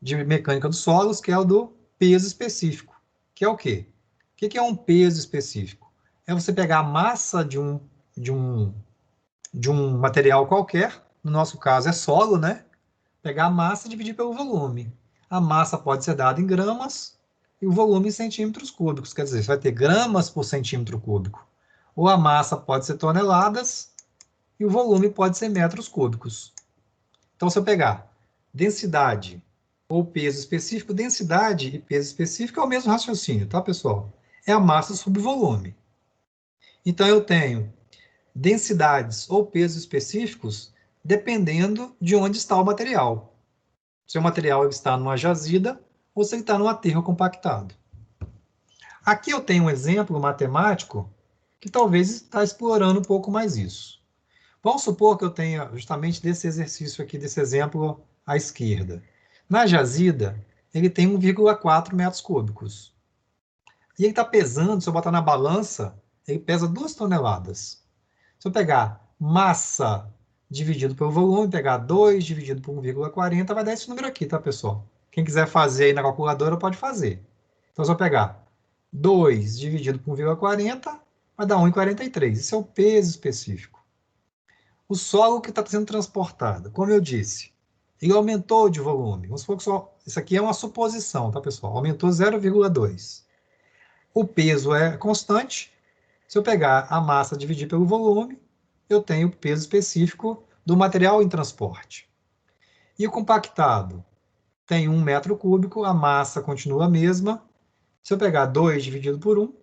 [SPEAKER 1] de mecânica dos solos, que é o do peso específico. Que é o quê? O que é um peso específico? É você pegar a massa de um material qualquer, no nosso caso é solo, né? Pegar a massa e dividir pelo volume. A massa pode ser dada em gramas e o volume em centímetros cúbicos. Quer dizer, você vai ter gramas por centímetro cúbico. Ou a massa pode ser toneladas e o volume pode ser metros cúbicos. Então, se eu pegar densidade ou peso específico, densidade e peso específico é o mesmo raciocínio, tá, pessoal? É a massa sobre volume. Então, eu tenho densidades ou pesos específicos dependendo de onde está o material. Se o material está numa jazida ou se ele está num aterro compactado. Aqui eu tenho um exemplo matemático que talvez está explorando um pouco mais isso. Vamos supor que eu tenha justamente desse exercício aqui, desse exemplo à esquerda. Na jazida, ele tem 1,4 metros cúbicos. E ele está pesando, se eu botar na balança, ele pesa 2 toneladas. Se eu pegar massa dividido pelo volume, pegar 2 dividido por 1,40, vai dar esse número aqui, tá, pessoal? Quem quiser fazer aí na calculadora pode fazer. Então, se eu pegar 2 dividido por 1,40, vai dar 1,43. Isso é o peso específico. O solo que está sendo transportado, como eu disse, ele aumentou de volume. Vamos supor que isso aqui é uma suposição, tá, pessoal? Aumentou 0,2. O peso é constante. Se eu pegar a massa e dividir pelo volume, eu tenho o peso específico do material em transporte. E o compactado tem 1 metro cúbico, a massa continua a mesma. Se eu pegar 2 dividido por 1,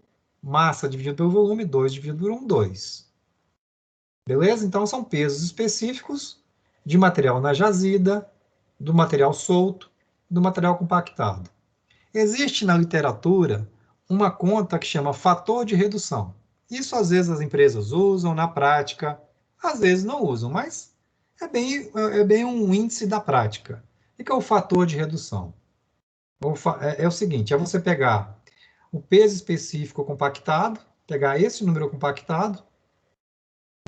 [SPEAKER 1] massa dividido pelo volume, 2 dividido por 1, 2. Beleza? Então, são pesos específicos de material na jazida, do material solto, do material compactado. Existe na literatura uma conta que chama fator de redução. Isso, às vezes, as empresas usam na prática, às vezes não usam, mas é bem um índice da prática. O que é o fator de redução? É o seguinte, é você pegar o peso específico compactado, pegar esse número compactado,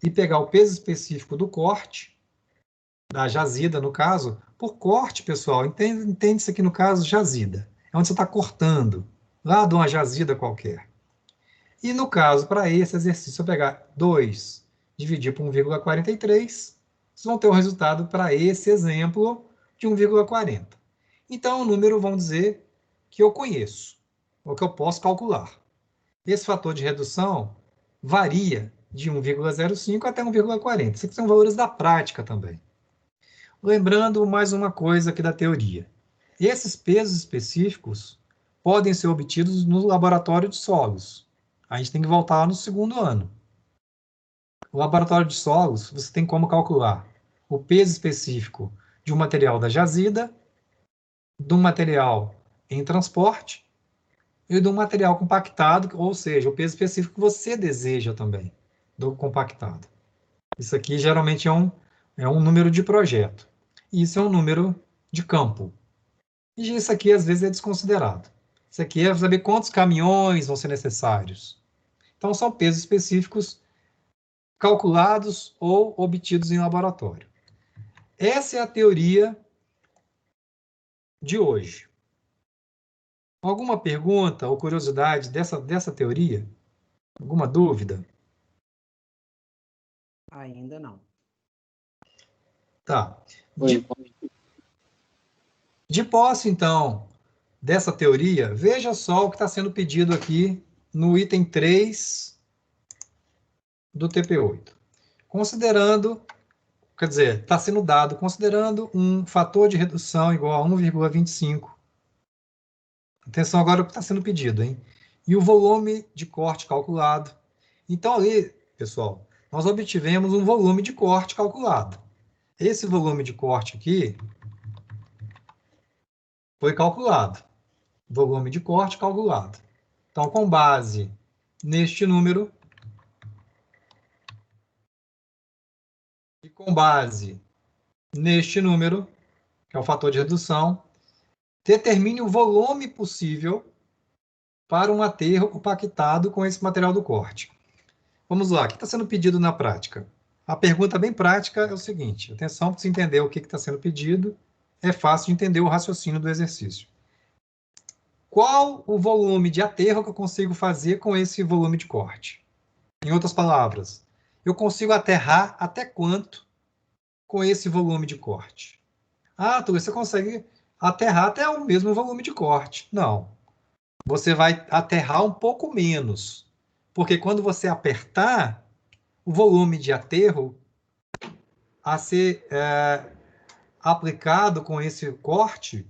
[SPEAKER 1] e pegar o peso específico do corte, da jazida, no caso, por corte, pessoal, entende-se aqui no caso jazida, é onde você está cortando, lá de uma jazida qualquer. E no caso, para esse exercício, eu pegar 2 dividir por 1,43, vocês vão ter o resultado para esse exemplo de 1,40. Então, o número, vamos dizer, que eu conheço, ou que eu posso calcular. Esse fator de redução varia de 1,05 até 1,40. Isso aqui são valores da prática também. Lembrando mais uma coisa aqui da teoria. Esses pesos específicos podem ser obtidos no laboratório de solos. A gente tem que voltar lá no segundo ano. O laboratório de solos, você tem como calcular o peso específico de um material da jazida, de um material em transporte e de um material compactado, ou seja, o peso específico que você deseja também do compactado. Isso aqui geralmente é um número de projeto. E isso é um número de campo. E isso aqui às vezes é desconsiderado. Isso aqui é saber quantos caminhões vão ser necessários. Então são pesos específicos calculados ou obtidos em laboratório. Essa é a teoria de hoje. Alguma pergunta ou curiosidade dessa teoria? Alguma dúvida?
[SPEAKER 4] Ainda não.
[SPEAKER 1] Tá. De posse, então, dessa teoria, veja só o que está sendo pedido aqui no item 3 do TP8. Considerando, quer dizer, está sendo dado considerando um fator de redução igual a 1,25. Atenção agora o que está sendo pedido, hein? E o volume de corte calculado. Então, ali, pessoal, nós obtivemos um volume de corte calculado. Esse volume de corte aqui foi calculado. Volume de corte calculado. Então, com base neste número e com base neste número, que é o fator de redução, determine o volume possível para um aterro compactado com esse material do corte. Vamos lá, o que está sendo pedido na prática? A pergunta bem prática é o seguinte, atenção para você entender o que está sendo pedido, é fácil de entender o raciocínio do exercício. Qual o volume de aterro que eu consigo fazer com esse volume de corte? Em outras palavras, eu consigo aterrar até quanto com esse volume de corte? Ah, Arthur, você consegue aterrar até o mesmo volume de corte. Não. você vai aterrar um pouco menos. Porque quando você apertar, o volume de aterro a ser aplicado com esse corte,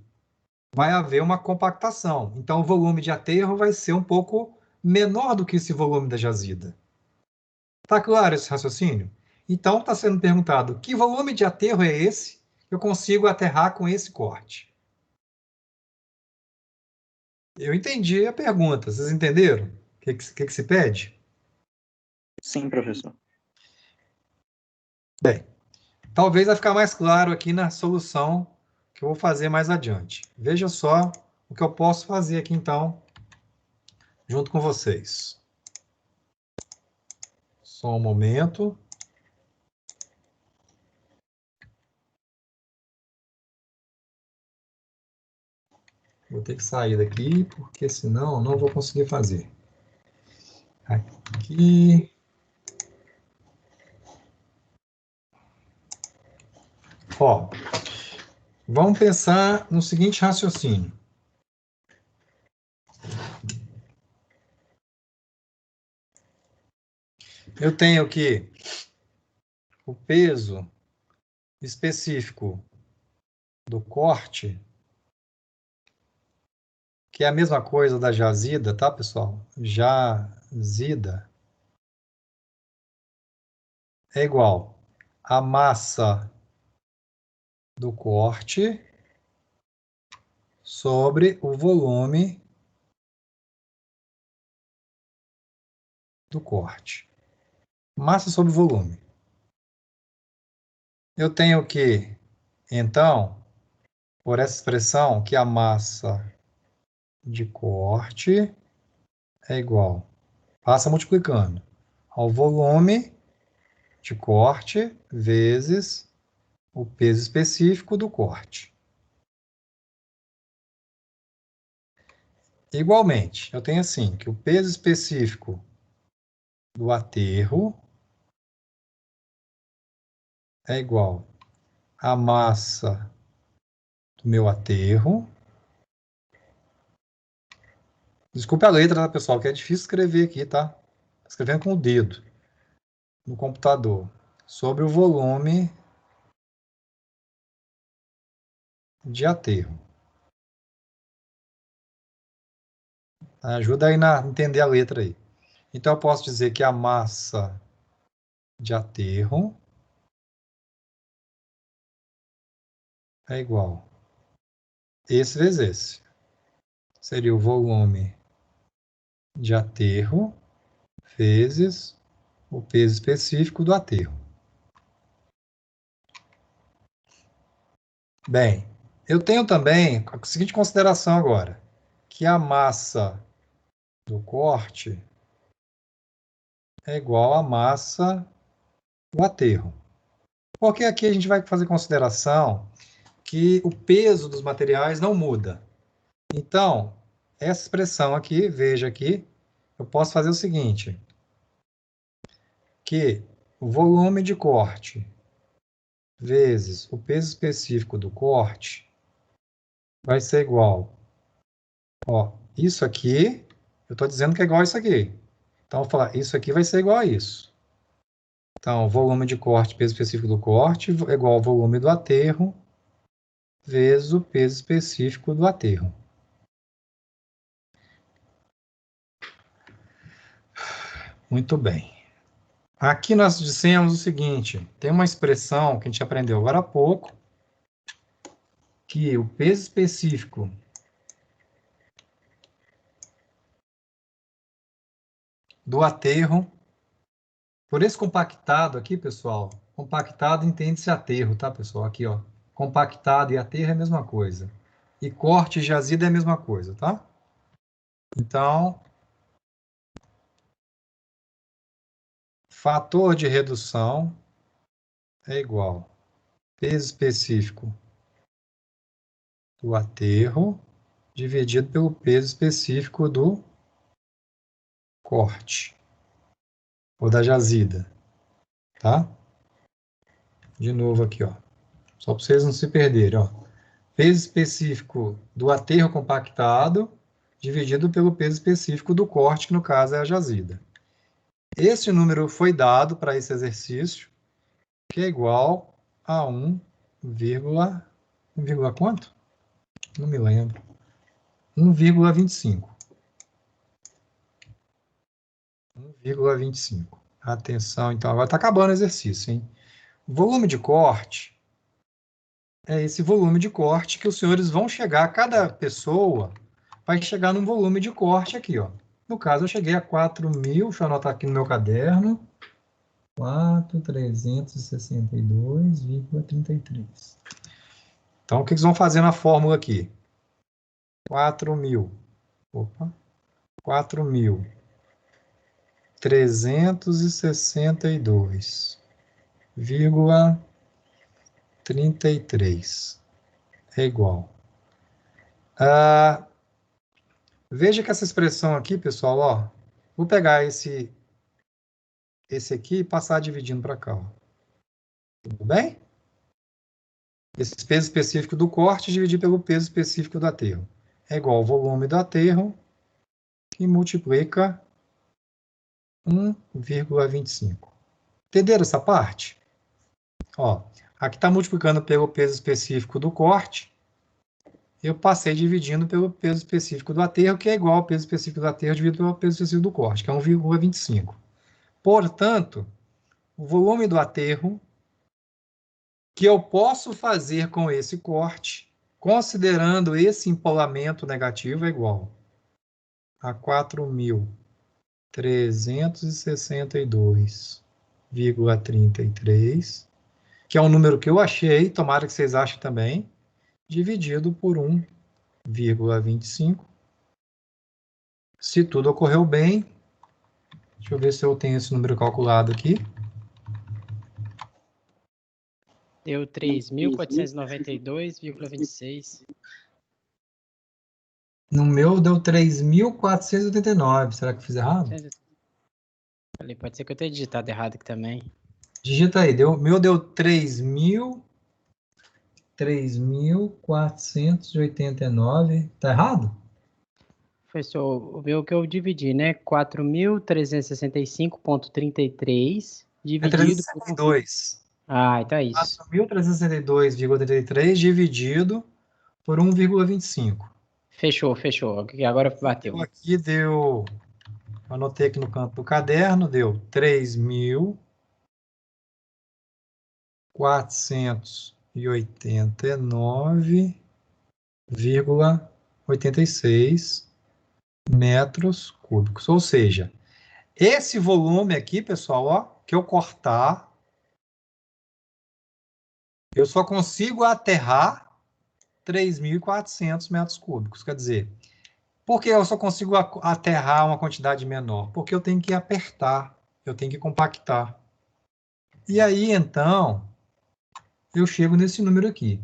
[SPEAKER 1] vai haver uma compactação. Então, o volume de aterro vai ser um pouco menor do que esse volume da jazida. Está claro esse raciocínio? Então, está sendo perguntado, que volume de aterro é esse que eu consigo aterrar com esse corte? Eu entendi a pergunta. Vocês entenderam? O que se pede?
[SPEAKER 5] Sim, professor.
[SPEAKER 1] Bem, talvez vai ficar mais claro aqui na solução que eu vou fazer mais adiante. Veja só o que eu posso fazer aqui, então, junto com vocês. Só um momento. Vou ter que sair daqui, porque senão eu não vou conseguir fazer. Aqui. Ó, vamos pensar no seguinte raciocínio. Eu tenho aqui o peso específico do corte, que é a mesma coisa da jazida, tá, pessoal? Jazida é igual a massa do corte sobre o volume do corte. Massa sobre volume. Eu tenho que, então, por essa expressão, que a massa de corte é igual, passa multiplicando, ao volume de corte vezes o peso específico do corte. Igualmente, eu tenho assim, que o peso específico do aterro é igual à massa do meu aterro. Desculpe a letra, tá, pessoal, que é difícil escrever aqui, tá? Escrevendo com o dedo no computador. Sobre o volume de aterro. Ajuda aí a entender a letra aí. Então, eu posso dizer que a massa de aterro é igual esse vezes esse. Seria o volume de aterro vezes o peso específico do aterro. Bem, eu tenho também a seguinte consideração agora, que a massa do corte é igual à massa do aterro. Porque aqui a gente vai fazer consideração que o peso dos materiais não muda. Então, essa expressão aqui, veja aqui, eu posso fazer o seguinte, que o volume de corte vezes o peso específico do corte vai ser igual, ó, isso aqui, eu estou dizendo que é igual a isso aqui. Então, eu vou falar, isso aqui vai ser igual a isso. Então, volume de corte, peso específico do corte, é igual ao volume do aterro vezes o peso específico do aterro. Muito bem. Aqui nós dissemos o seguinte, tem uma expressão que a gente aprendeu agora há pouco, que o peso específico do aterro, por esse compactado aqui, pessoal, compactado entende-se aterro, tá, pessoal? Aqui, ó, compactado e aterro é a mesma coisa. E corte e jazida é a mesma coisa, tá? Então, fator de redução é igual peso específico do aterro dividido pelo peso específico do corte, ou da jazida, tá? De novo aqui, ó. Só para vocês não se perderem, ó. Peso específico do aterro compactado dividido pelo peso específico do corte, que no caso é a jazida. Esse número foi dado para esse exercício, que é igual a 1, quanto? Não me lembro. 1,25. 1,25. Atenção, então, agora está acabando o exercício, hein? Volume de corte é esse volume de corte que os senhores vão chegar, cada pessoa vai chegar num volume de corte aqui, ó. No caso, eu cheguei a 4.000, deixa eu anotar aqui no meu caderno, 4.362,33. Então, o que eles vão fazer na fórmula aqui? 4.000. Opa. 4.362,33 é igual. Veja que essa expressão aqui, pessoal, ó, vou pegar esse aqui e passar dividindo para cá, ó. Tudo bem? Esse peso específico do corte dividir pelo peso específico do aterro é igual ao volume do aterro que multiplica 1,25. Entenderam essa parte? Ó, aqui está multiplicando pelo peso específico do corte. Eu passei dividindo pelo peso específico do aterro, que é igual ao peso específico do aterro dividido pelo peso específico do corte, que é 1,25. Portanto, o volume do aterro que eu posso fazer com esse corte, considerando esse empolamento negativo, é igual a 4.362,33, que é um número que eu achei, tomara que vocês achem também, dividido por 1,25. Se tudo ocorreu bem, deixa eu ver se eu tenho esse número calculado aqui.
[SPEAKER 4] Deu 3.492,26.
[SPEAKER 1] No meu deu 3.489. Será que eu fiz errado?
[SPEAKER 4] Falei, pode ser que eu tenha digitado errado aqui também.
[SPEAKER 1] Digita aí. O meu deu 3.489. Tá errado?
[SPEAKER 4] Foi só o meu que eu dividi, né? 4.365,33
[SPEAKER 1] É
[SPEAKER 4] dividido por...
[SPEAKER 1] 362.
[SPEAKER 4] Ah, então é isso.
[SPEAKER 1] 4.362,33 dividido por 1,25.
[SPEAKER 4] Fechou. Agora bateu.
[SPEAKER 1] Então, aqui deu... Anotei aqui no canto do caderno, deu 3.489,86 metros cúbicos. Ou seja, esse volume aqui, pessoal, ó, que eu cortar, eu só consigo aterrar 3.400 metros cúbicos. Quer dizer, por que eu só consigo aterrar uma quantidade menor? Porque eu tenho que apertar, eu tenho que compactar. E aí, então, eu chego nesse número aqui.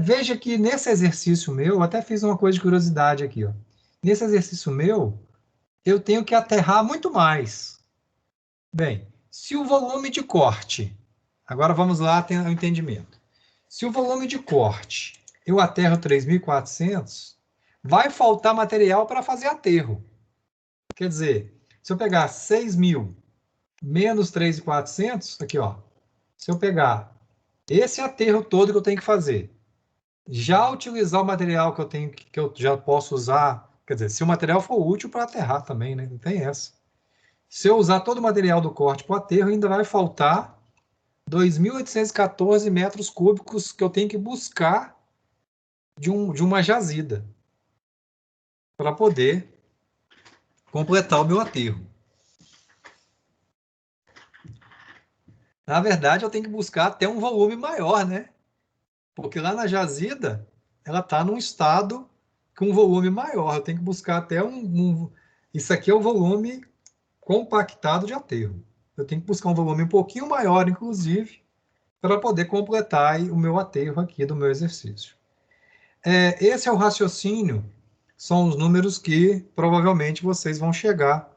[SPEAKER 1] Veja que nesse exercício meu, eu até fiz uma coisa de curiosidade aqui, ó. Nesse exercício meu, eu tenho que aterrar muito mais. Bem, se o volume de corte, agora vamos lá ter o entendimento. Se o volume de corte eu aterro 3.400, vai faltar material para fazer aterro. Quer dizer, se eu pegar 6.000 menos 3.400, aqui, ó, se eu pegar esse aterro todo que eu tenho que fazer, já utilizar o material que eu já posso usar, quer dizer, se o material for útil para aterrar também, né? Não tem essa. Se eu usar todo o material do corte para o aterro, ainda vai faltar 2.814 metros cúbicos que eu tenho que buscar de uma jazida para poder completar o meu aterro. Na verdade, eu tenho que buscar até um volume maior, né? Porque lá na jazida, ela está num estado com um volume maior. Eu tenho que buscar até Isso aqui é o volume compactado de aterro. Eu tenho que buscar um volume um pouquinho maior, inclusive, para poder completar o meu aterro aqui do meu exercício. Esse é o raciocínio, são os números que provavelmente vocês vão chegar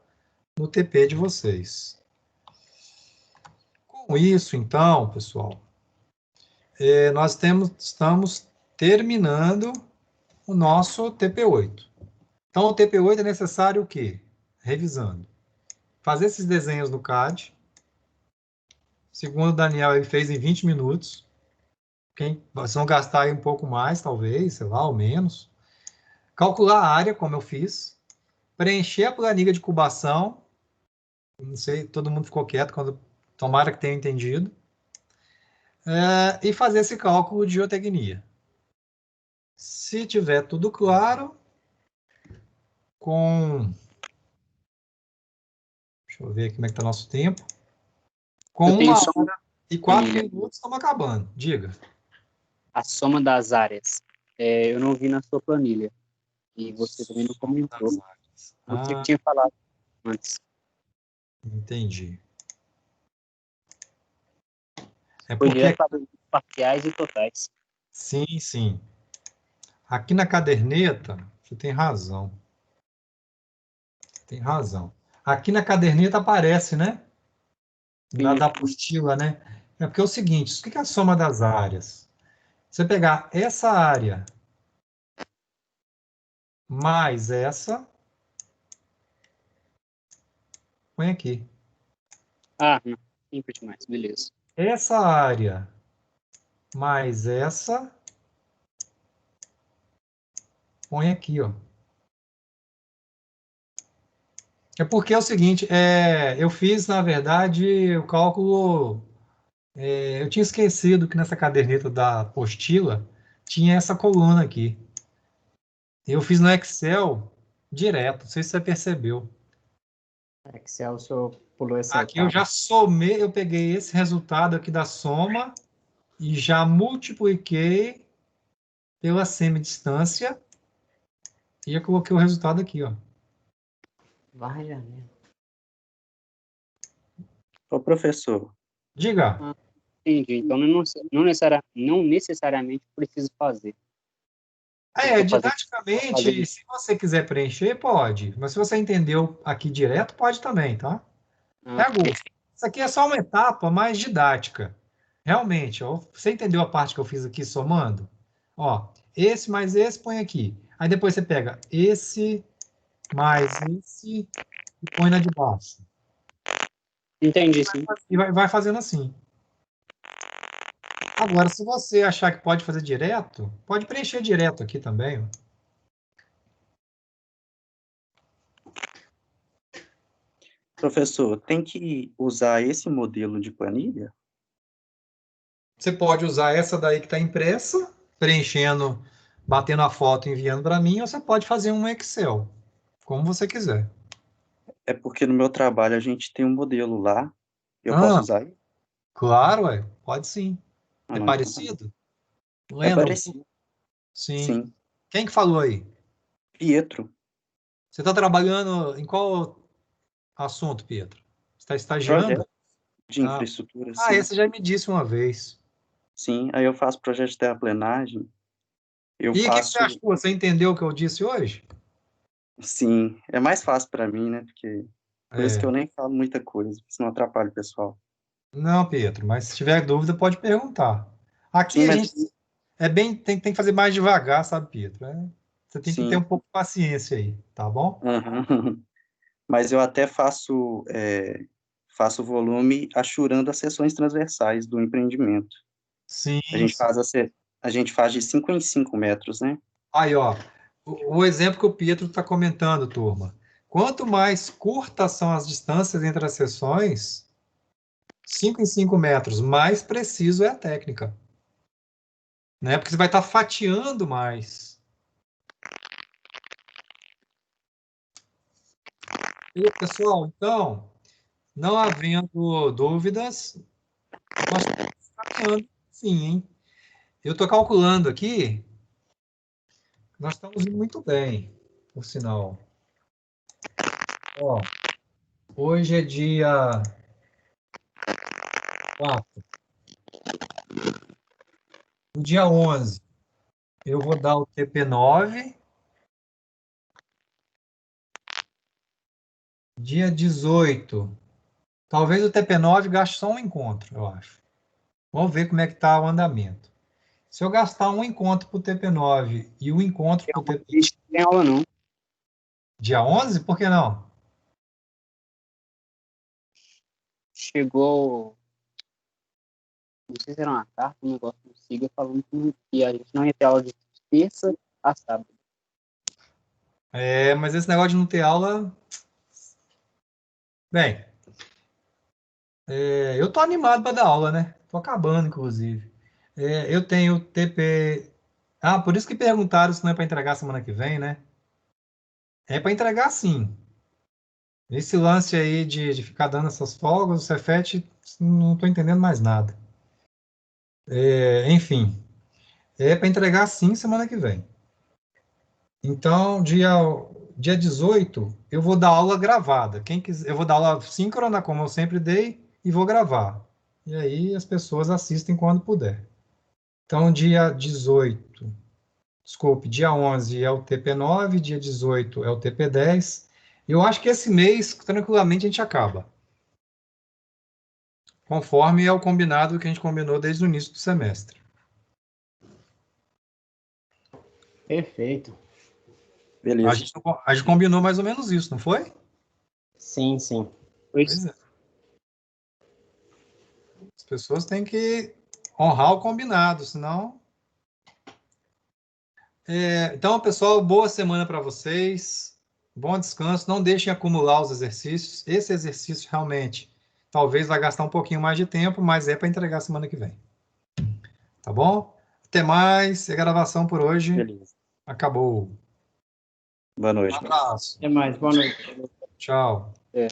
[SPEAKER 1] no TP de vocês. Com isso, então, pessoal, nós estamos terminando o nosso TP8. Então, o TP8 é necessário o quê? Revisando. Fazer esses desenhos no CAD. Segundo o Daniel, ele fez em 20 minutos. Vocês vão gastar aí um pouco mais, talvez, sei lá, ou menos. Calcular a área, como eu fiz. Preencher a planilha de cubação. Não sei, todo mundo ficou quieto, tomara que tenha entendido. E fazer esse cálculo de geotecnia. Se tiver tudo claro, deixa eu ver aqui como é que está nosso tempo. Com
[SPEAKER 2] Eu tenho
[SPEAKER 1] 1
[SPEAKER 2] só
[SPEAKER 1] hora e 4 minutos, estamos acabando. Diga.
[SPEAKER 2] a soma das áreas. Eu não vi na sua planilha. E você também não comentou. Você que tinha falado antes.
[SPEAKER 1] Entendi. É
[SPEAKER 2] Foi
[SPEAKER 1] porque...
[SPEAKER 2] direto para parciais e totais.
[SPEAKER 1] Sim, sim. Aqui na caderneta, você tem razão. Tem razão. Aqui na caderneta aparece, né? Da apostila, né? É porque é o seguinte, o que é a soma das áreas? Você pegar essa área mais essa, põe aqui.
[SPEAKER 2] Não. Simples demais. Beleza.
[SPEAKER 1] Essa área mais essa, põe aqui, ó. É porque é o seguinte, eu fiz, na verdade, o cálculo... eu tinha esquecido que nessa caderneta da apostila tinha essa coluna aqui. Eu fiz no Excel direto, não sei se você percebeu.
[SPEAKER 4] Excel, o senhor pulou essa
[SPEAKER 1] Aqui eu
[SPEAKER 4] etapa.
[SPEAKER 1] já somei, eu peguei esse resultado aqui da soma e já multipliquei pela semidistância e eu coloquei o resultado aqui, ó.
[SPEAKER 4] Vai, Janine.
[SPEAKER 5] Ô, professor,
[SPEAKER 1] Diga.
[SPEAKER 2] Entendi. Então, não necessariamente preciso fazer.
[SPEAKER 1] Didaticamente, se você quiser preencher, pode. Mas se você entendeu aqui direto, pode também, tá? É a gosto. Isso aqui é só uma etapa mais didática. Realmente, ó, você entendeu a parte que eu fiz aqui somando? Ó, esse mais esse põe aqui. Aí depois você pega esse mais esse e põe na de baixo.
[SPEAKER 2] Entendi, sim.
[SPEAKER 1] E vai fazendo assim. Agora, se você achar que pode fazer direto, pode preencher direto aqui também, ó.
[SPEAKER 5] professor, tem que usar esse modelo de planilha?
[SPEAKER 1] Você pode usar essa daí que está impressa, preenchendo, batendo a foto e enviando para mim, ou você pode fazer um Excel, como você quiser.
[SPEAKER 5] É porque no meu trabalho a gente tem um modelo lá. Eu posso
[SPEAKER 1] Ah,
[SPEAKER 5] usar ele?
[SPEAKER 1] claro, pode sim. É
[SPEAKER 5] Então tá.
[SPEAKER 1] parecido?
[SPEAKER 5] É
[SPEAKER 1] Lembra um pouco?
[SPEAKER 5] parecido,
[SPEAKER 1] Sim.
[SPEAKER 5] sim.
[SPEAKER 1] Quem que falou aí?
[SPEAKER 5] Pietro,
[SPEAKER 1] Você está trabalhando em qual assunto, Pietro? Você está estagiando?
[SPEAKER 5] projeto de
[SPEAKER 1] Ah,
[SPEAKER 5] infraestrutura, sim.
[SPEAKER 1] esse já me disse uma vez.
[SPEAKER 5] Sim, aí eu faço projeto de terraplenagem. Eu
[SPEAKER 1] E o que você
[SPEAKER 5] faço,
[SPEAKER 1] achou? Você entendeu o que eu disse hoje?
[SPEAKER 5] sim, é mais fácil para mim, né? Porque por isso que eu
[SPEAKER 1] É.
[SPEAKER 5] nem falo muita coisa, senão atrapalha o pessoal.
[SPEAKER 1] Não, Pietro, mas se tiver dúvida, pode perguntar. Aqui
[SPEAKER 5] Sim,
[SPEAKER 1] a
[SPEAKER 5] mas
[SPEAKER 1] gente tem que fazer mais devagar, sabe, Pietro? Você tem que ter um
[SPEAKER 5] sim.
[SPEAKER 1] pouco de paciência aí, tá bom?
[SPEAKER 5] Aham. Mas eu até faço volume achurando as seções transversais do empreendimento. A
[SPEAKER 1] Sim,
[SPEAKER 5] gente
[SPEAKER 1] sim.
[SPEAKER 5] faz a gente faz de 5 em 5 metros, né?
[SPEAKER 1] Aí, ó, o exemplo que o Pietro está comentando, turma. Quanto mais curtas são as distâncias entre as seções, 5 em 5 metros, mais preciso é a técnica, né? Porque você vai estar fatiando mais. E, pessoal, então, não havendo dúvidas, nós estamos caminhando, sim, hein? Eu estou calculando aqui, nós estamos indo muito bem, por sinal. Ó, hoje é dia 4. No dia 11, eu vou dar o TP9. Dia 18, talvez o TP9 gaste só um encontro, eu acho. Vamos ver como é que está o andamento. Se eu gastar um encontro para o TP9 e um encontro para o TP...
[SPEAKER 2] Não tem aula, não.
[SPEAKER 1] Dia 11? Por que não?
[SPEAKER 2] Chegou, não sei se era uma carta, um negócio do SIGA falando que a gente não ia ter aula de terça a sábado.
[SPEAKER 1] Mas esse negócio de não ter aula... Bem, eu tô animado para dar aula, né? Tô acabando, inclusive. Eu tenho TP... Ah, por isso que perguntaram se não é para entregar semana que vem, né? É para entregar, sim. Esse lance aí de ficar dando essas folgas, o Cefet, não tô entendendo mais nada. Enfim, é para entregar, sim, semana que vem. Então, dia 18, eu vou dar aula gravada. Quem quiser, eu vou dar aula síncrona, como eu sempre dei, e vou gravar. E aí as pessoas assistem quando puder. Então, dia 18, desculpe, dia 11 é o TP9, dia 18 é o TP10. Eu acho que esse mês, tranquilamente, a gente acaba. Conforme é o combinado que a gente combinou desde o início do semestre.
[SPEAKER 4] Perfeito.
[SPEAKER 1] A
[SPEAKER 5] Beleza.
[SPEAKER 1] gente combinou mais ou menos isso, não foi?
[SPEAKER 4] Sim, sim.
[SPEAKER 1] Pois é. As pessoas têm que honrar o combinado, senão... Então, pessoal, boa semana para vocês. Bom descanso. Não deixem acumular os exercícios. Esse exercício realmente talvez vai gastar um pouquinho mais de tempo, mas é para entregar semana que vem. Tá bom? Até mais. A gravação por hoje
[SPEAKER 5] Beleza.
[SPEAKER 1] acabou.
[SPEAKER 5] Boa noite.
[SPEAKER 1] Um abraço.
[SPEAKER 4] Até mais. Boa noite.
[SPEAKER 1] Tchau.
[SPEAKER 2] É.